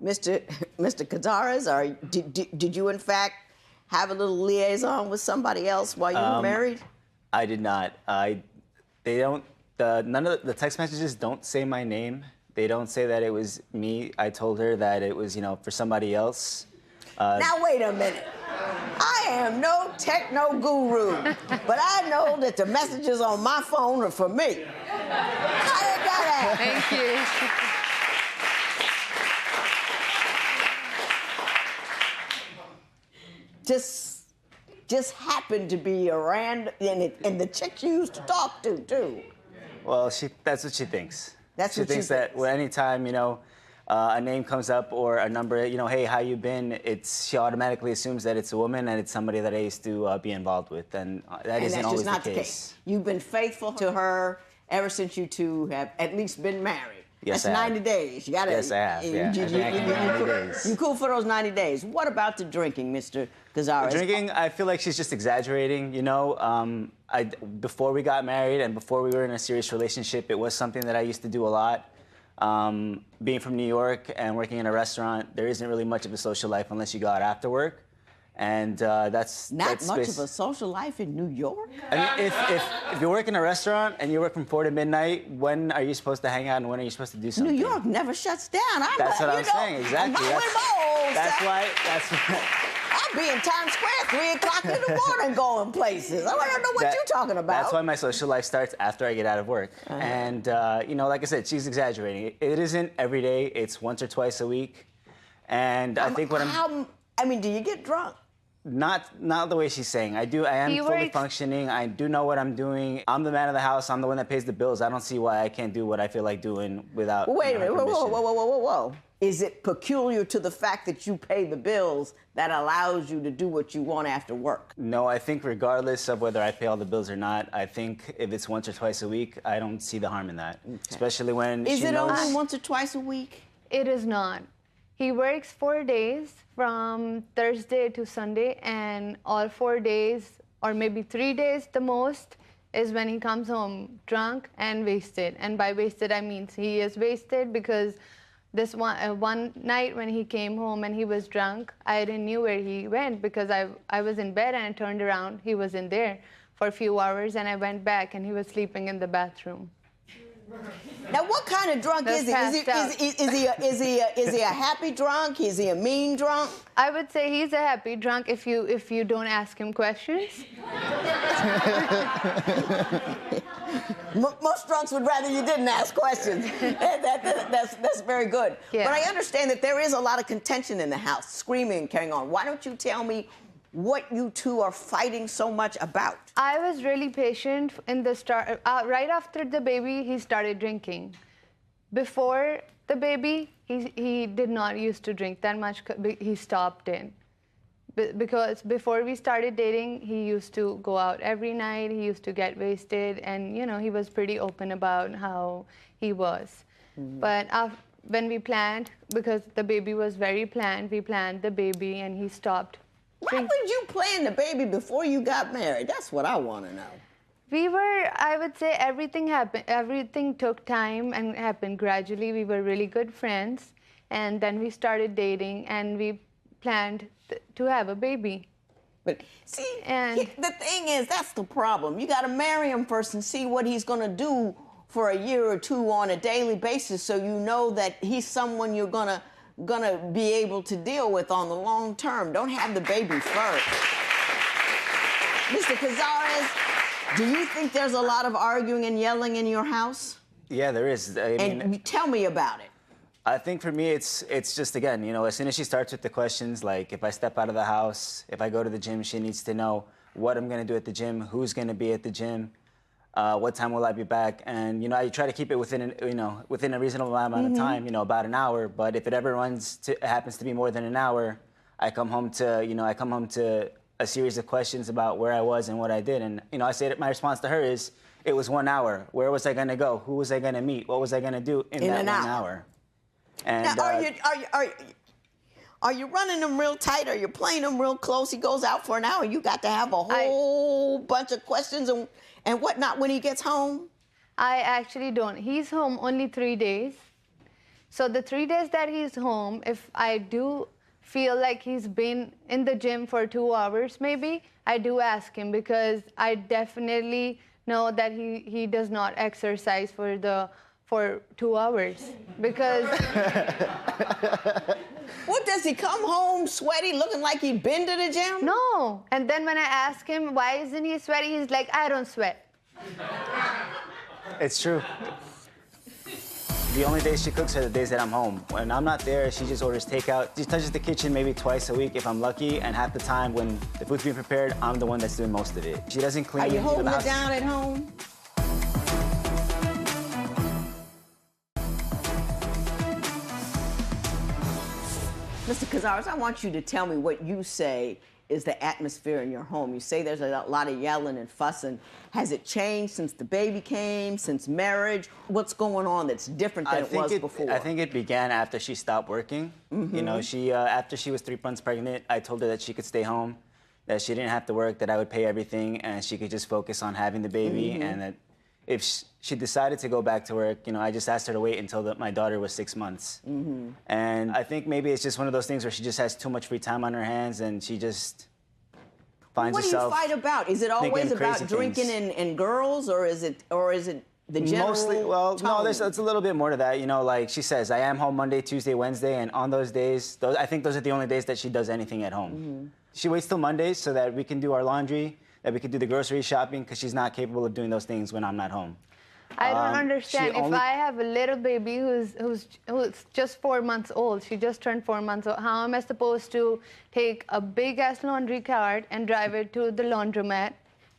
Mr. Cazares, did you in fact have a little liaison with somebody else while you were married? I did not. None of the text messages don't say my name. They don't say that it was me. I told her that it was, for somebody else. Now, wait a minute. I am no techno guru, but I know that the messages on my phone are for me. How did that happen? Thank you. Just happened to be around, and the chick you used to talk to, too. Well, that's what she thinks. She thinks that anytime, a name comes up or a number, hey, how you been? She automatically assumes that it's a woman and it's somebody that I used to be involved with, and that isn't always the case. You've been faithful to her ever since you two have at least been married. Yes, That's 90 days. You gotta, yes, I have. Yeah, 90 days. You cool for those 90 days. What about the drinking, Mr. Cazares? Drinking, I feel like she's just exaggerating. Before we got married and before we were in a serious relationship, it was something that I used to do a lot. Being from New York and working in a restaurant, there isn't really much of a social life unless you go out after work. And that's not much of a social life in New York. I mean, if you work in a restaurant and you work from 4 to midnight, when are you supposed to hang out and when are you supposed to do something? New York never shuts down. That's what I'm saying. Exactly. That's why. I'll be in Times Square 3 o'clock in the morning going places. I want to know what you're talking about. That's why my social life starts after I get out of work. And like I said, she's exaggerating. It isn't every day. It's once or twice a week. And I think do you get drunk? Not the way she's saying. I am fully functioning. I do know what I'm doing. I'm the man of the house. I'm the one that pays the bills. I don't see why I can't do what I feel like doing without. Wait a minute. Whoa. Is it peculiar to the fact that you pay the bills that allows you to do what you want after work? No, I think regardless of whether I pay all the bills or not, I think if it's once or twice a week, I don't see the harm in that. Okay. Especially when Is it only once or twice a week? It is not. He works 4 days from Thursday to Sunday, and all 4 days, or maybe 3 days the most, is when he comes home drunk and wasted. And by wasted, I mean he is wasted because this one night when he came home and he was drunk, I didn't know where he went because I was in bed and I turned around. He was in there for a few hours, and I went back and he was sleeping in the bathroom. Now, what kind of drunk is he? Is he a happy drunk? Is he a mean drunk? I would say he's a happy drunk if you don't ask him questions. Most drunks would rather you didn't ask questions. That's very good. Yeah. But I understand that there is a lot of contention in the house, screaming and carrying on. Why don't you tell me what you two are fighting so much about? I was really patient in the start. Right after the baby, he started drinking. Before the baby, he did not used to drink that much. He stopped in. Because before we started dating, he used to go out every night. He used to get wasted. And, he was pretty open about how he was. Mm-hmm. But when we planned, because the baby was very planned, we planned the baby and he stopped. Why would you plan the baby before you got married? That's what I want to know. I would say everything took time and happened gradually. We were really good friends, and then we started dating, and we planned to have a baby. But see, the thing is, that's the problem. You got to marry him first and see what he's going to do for a year or two on a daily basis, so you know that he's someone you're gonna be able to deal with on the long term. Don't have the baby first. Mr. Cazares, do you think there's a lot of arguing and yelling in your house? Yeah, there is. I mean, and tell me about it. I think for me, it's just, again, you know, as soon as she starts with the questions, like if I step out of the house, if I go to the gym, she needs to know what I'm going to do at the gym, who's going to be at the gym, what time will I be back. And, you know, I try to keep it within a reasonable amount of time, you know, about an hour. But if it ever happens to be more than an hour, I come home to a series of questions about where I was and what I did. And, you know, I say that my response to her is, it was 1 hour. Where was I going to go? Who was I going to meet? What was I going to do in that 1 hour? And now, are you running them real tight? Are you playing them real close? He goes out for an hour. You got to have a whole bunch of questions and whatnot when he gets home? I actually don't. He's home only 3 days. So the 3 days that he's home, if I do feel like he's been in the gym for 2 hours maybe, I do ask him, because I definitely know that he does not exercise for 2 hours, because what, does he come home sweaty looking like he'd been to the gym? No. And then when I ask him why isn't he sweaty, he's like, I don't sweat. It's true. The only days she cooks are the days that I'm home. When I'm not there, she just orders takeout. She touches the kitchen maybe twice a week if I'm lucky, and half the time when the food's being prepared, I'm the one that's doing most of it. She doesn't clean. Are you holding it down at home? Mr. Cazares, I want you to tell me what you say is the atmosphere in your home. You say there's a lot of yelling and fussing. Has it changed since the baby came, since marriage? What's going on that's different than it was before? I think it began after she stopped working. You know, after she was 3 months pregnant, I told her that she could stay home, that she didn't have to work, that I would pay everything, and she could just focus on having the baby, and that if she decided to go back to work, you know, I just asked her to wait until my daughter was 6 months. And I think maybe it's just one of those things where she just has too much free time on her hands, and she just finds herself. What do you fight about? Is it always about drinking and girls, or is it the general? Mostly, well, tone? no, it's a little bit more to that. You know, like she says, I am home Monday, Tuesday, Wednesday, and on those days, I think those are the only days that she does anything at home. She waits till Mondays so that we can do our laundry, that we can do the grocery shopping, because she's not capable of doing those things when I'm not home. I don't understand. If I have a little baby who's just 4 months old, she just turned 4 months old, how am I supposed to take a big-ass laundry cart and drive it to the laundromat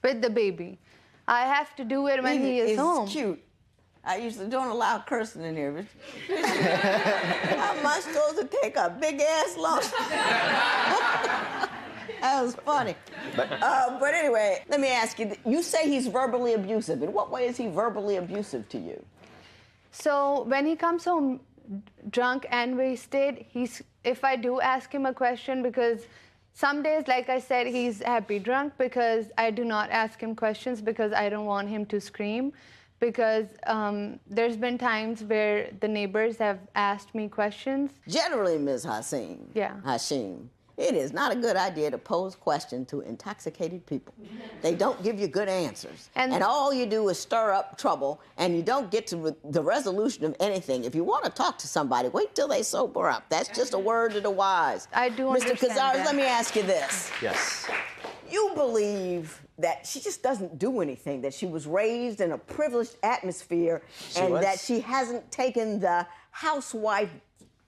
with the baby? I have to do it when he is home. It's cute. I usually don't allow cursing in here. How am I supposed to take a big-ass laundry? That was funny. But anyway, let me ask you, you say he's verbally abusive. In what way is he verbally abusive to you? So when he comes home drunk and wasted, if I do ask him a question, because some days, like I said, he's happy drunk because I do not ask him questions because I don't want him to scream. Because there's been times where the neighbors have asked me questions. Generally, Ms. Hashim, it is not a good idea to pose questions to intoxicated people. They don't give you good answers. And all you do is stir up trouble, and you don't get to the resolution of anything. If you want to talk to somebody, wait till they sober up. That's just a word to the wise. I do understand Mr. Cazares, that. let me ask you this. Yes. You believe that she just doesn't do anything, that she was raised in a privileged atmosphere, that she hasn't taken the housewife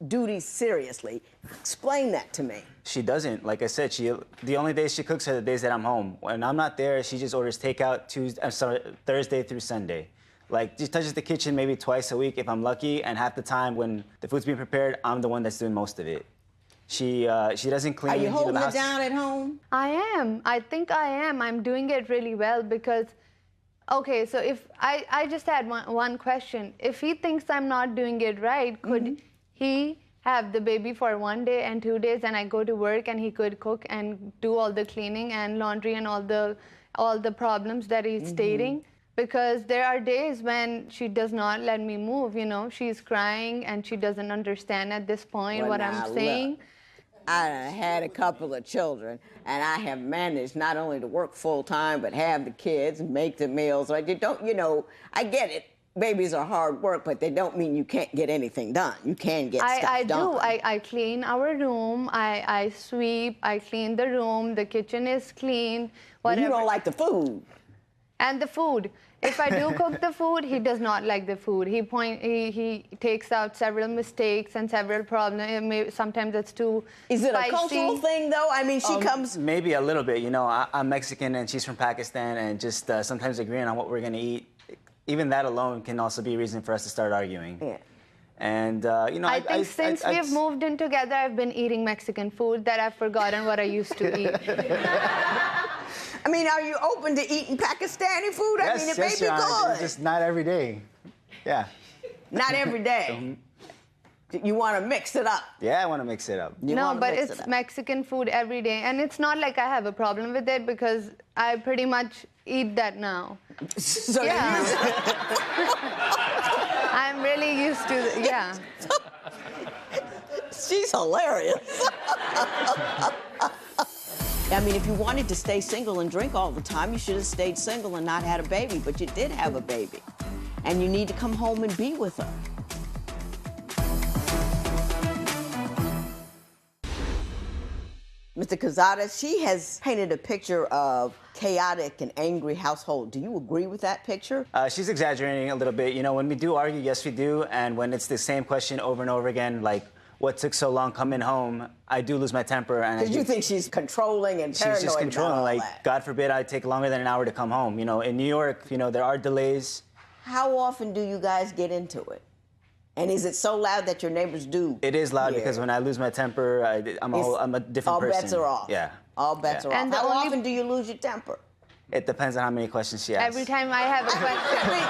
duties seriously. Explain that to me. She doesn't. Like I said, the only days she cooks are the days that I'm home. When I'm not there, she just orders takeout Thursday through Sunday. Like, she touches the kitchen maybe twice a week if I'm lucky, and half the time when the food's being prepared, I'm the one that's doing most of it. She doesn't clean. Are you holding it down at home? I am. I think I am. I'm doing it really well because, okay, so if I just had one question. If he thinks I'm not doing it right, could he have the baby for 1 day and 2 days and I go to work and he could cook and do all the cleaning and laundry and all the all the problems that he's stating. Because there are days when she does not let me move, you know. She's crying and she doesn't understand at this point what I'm saying. Look, I had a couple of children, and I have managed not only to work full-time, but have the kids and make the meals. I don't, you know, I get it. Babies are hard work, but they don't mean you can't get anything done. You can get stuff done. I clean our room, I sweep, I clean the room, the kitchen is clean, whatever. You don't like the food. And the food. If I do cook the food, he does not like the food. He takes out several mistakes and several problems. Sometimes it's too Is it spicy. a cultural thing, though? I mean, she comes... Maybe a little bit. You know, I'm Mexican and she's from Pakistan, and just sometimes agreeing on what we're going to eat, even that alone can also be a reason for us to start arguing. Yeah. And, you know, I think since we've moved in together, I've been eating Mexican food that I've forgotten what I used to eat. I mean, are you open to eating Pakistani food? Yes, I mean, it may be good. Just not every day. Yeah. Not every day. You want to mix it up. Yeah, I want to mix it up. No, but it's Mexican food every day. And it's not like I have a problem with it because I pretty much eat that now. So yeah. I'm really used to it, yeah. She's hilarious. I mean, if you wanted to stay single and drink all the time, you should have stayed single and not had a baby, but you did have a baby. And you need to come home and be with her. Mr. Quezada, she has painted a picture of chaotic and angry household. Do you agree with that picture? She's exaggerating a little bit. You know, when we do argue, yes, we do. And when it's the same question over and over again, like, what took so long coming home, I do lose my temper. Because you think she's controlling and paranoid. She's just controlling. About all like, that. God forbid I take longer than an hour to come home. You know, in New York, you know, there are delays. How often do you guys get into it? And is it so loud that your neighbors do? It is loud because when I lose my temper, I'm a different all person. All bets are off. Yeah. All bets are off. How often do you lose your temper? It depends on how many questions she asks. Every time I have a question.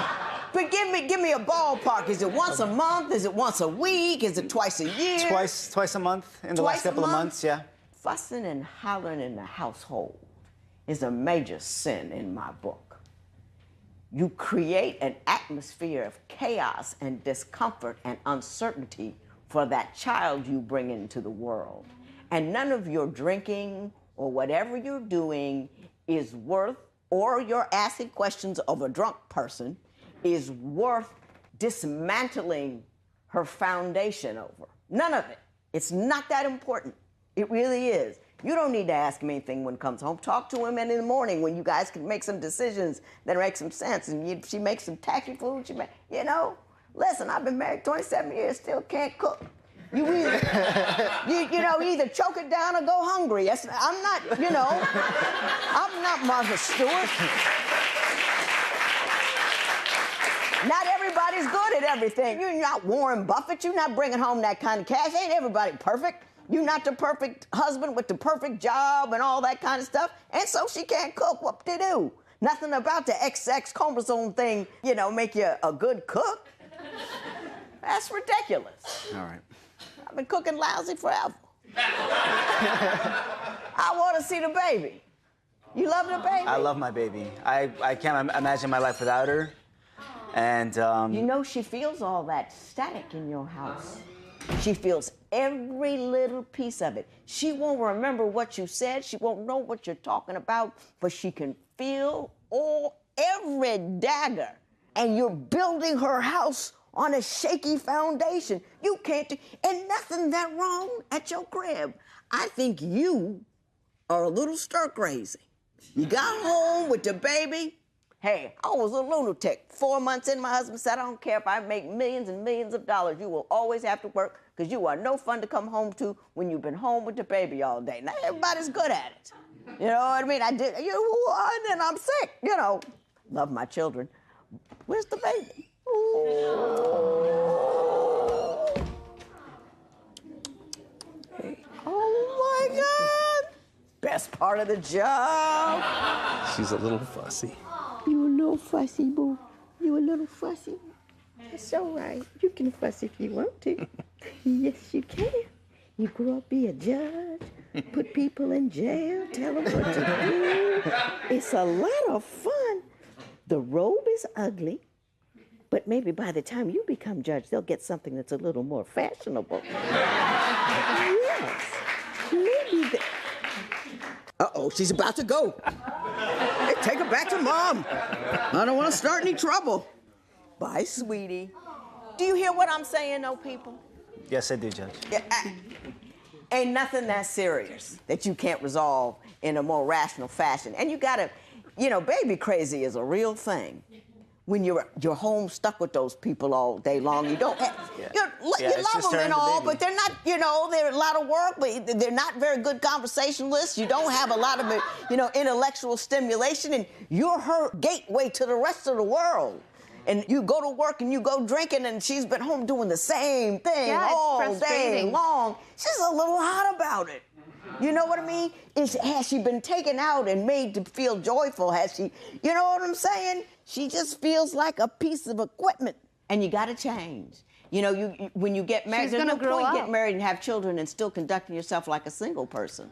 But give me a ballpark. Is it once a month? Is it once a week? Is it twice a year? Twice a month in the last couple of months, yeah. Fussing and hollering in the household is a major sin in my book. You create an atmosphere of chaos and discomfort and uncertainty for that child you bring into the world. And none of your drinking or whatever you're doing is worth, or your asking questions of a drunk person is worth dismantling her foundation over. None of it. It's not that important. It really is. You don't need to ask him anything when he comes home. Talk to him in the morning when you guys can make some decisions that make some sense. And she makes some tacky food. You know, listen, I've been married 27 years, still can't cook. You either, either choke it down or go hungry. I'm not, I'm not Martha Stewart. Not everybody's good at everything. You're not Warren Buffett. You're not bringing home that kind of cash. Ain't everybody perfect. You're not the perfect husband with the perfect job and all that kind of stuff. And so she can't cook. What to do? Nothing about the XX chromosome thing, make you a good cook. That's ridiculous. All right. I've been cooking lousy forever. I want to see the baby. You love the baby? I love my baby. I can't imagine my life without her. And she feels all that static in your house. She feels every little piece of it. She won't remember what you said. She won't know what you're talking about, but she can feel every dagger. And you're building her house on a shaky foundation. You can't and nothing that wrong at your crib. I think you are a little stir crazy. You got home with the baby. Hey, I was a lunatic. 4 months in, my husband said, I don't care if I make millions and millions of dollars. You will always have to work because you are no fun to come home to when you've been home with the baby all day. Not everybody's good at it. You know what I mean? I did, and then I'm sick, Love my children. Where's the baby? Oh, my God. Best part of the job. She's a little fussy. You a little fussy, boo. You a little fussy. It's all right. You can fuss if you want to. Yes, you can. You grow up, be a judge, put people in jail, tell them what to do. It's a lot of fun. The robe is ugly, but maybe by the time you become judge, they'll get something that's a little more fashionable. Yes. Maybe the... Uh-oh, she's about to go. Hey, take her back to Mom. I don't want to start any trouble. Bye, sweetie. Do you hear what I'm saying, though, people? Yes, I do, Judge. Yeah, ain't nothing that serious that you can't resolve in a more rational fashion. And you gotta, baby crazy is a real thing. When you're home stuck with those people all day long, you don't have, you love them and all, but they're not, they're a lot of work, but they're not very good conversationalists. You don't have a lot of, intellectual stimulation, and you're her gateway to the rest of the world. And you go to work and you go drinking, and she's been home doing the same thing all day long. She's a little hot about it. You know what I mean? Has she been taken out and made to feel joyful? Has she, you know what I'm saying? She just feels like a piece of equipment. And you gotta change. When you get married, there's no point getting married and have children and still conducting yourself like a single person.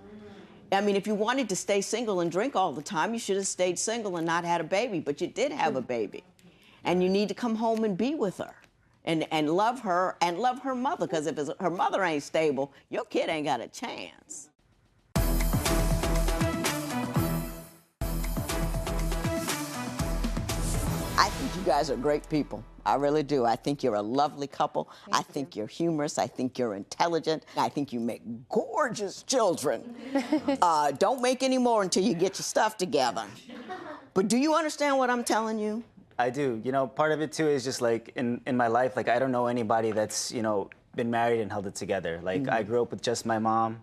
I mean, if you wanted to stay single and drink all the time, you should have stayed single and not had a baby, but you did have a baby. And you need to come home and be with her and love her and love her mother, because if her mother ain't stable, your kid ain't got a chance. I think you guys are great people. I really do. I think you're a lovely couple. I think you're humorous. I think you're intelligent. I think you make gorgeous children. Don't make any more until you get your stuff together. But do you understand what I'm telling you? I do. Part of it too is just like in my life, like I don't know anybody that's, been married and held it together. Like I grew up with just my mom.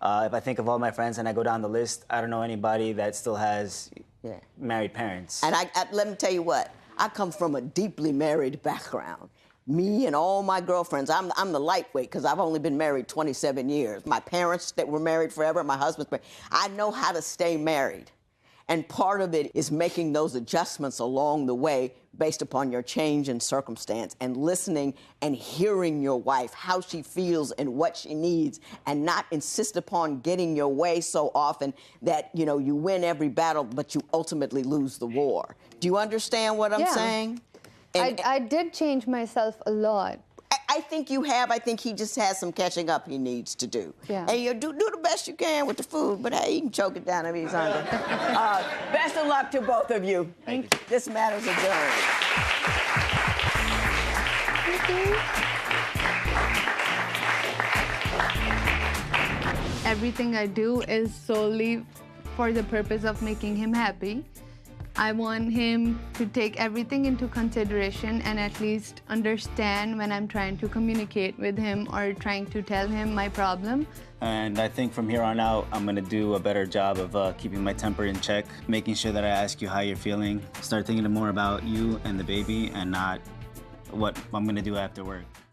If I think of all my friends and I go down the list, I don't know anybody that still has married parents. And let me tell you what, I come from a deeply married background. Me and all my girlfriends, I'm the lightweight because I've only been married 27 years. My parents that were married forever, my husband's married. I know how to stay married. And part of it is making those adjustments along the way based upon your change in circumstance and listening and hearing your wife, how she feels and what she needs, and not insist upon getting your way so often that, you win every battle, but you ultimately lose the war. Do you understand what I'm saying? And I did change myself a lot. I think you have. I think he just has some catching up he needs to do. Yeah. And you do the best you can with the food, but hey, you can choke it down if he's hungry. Best of luck to both of you. Thank you. This matter's adjourned. Everything I do is solely for the purpose of making him happy. I want him to take everything into consideration and at least understand when I'm trying to communicate with him or trying to tell him my problem. And I think from here on out, I'm gonna do a better job of keeping my temper in check, making sure that I ask you how you're feeling, start thinking more about you and the baby and not what I'm gonna do after work.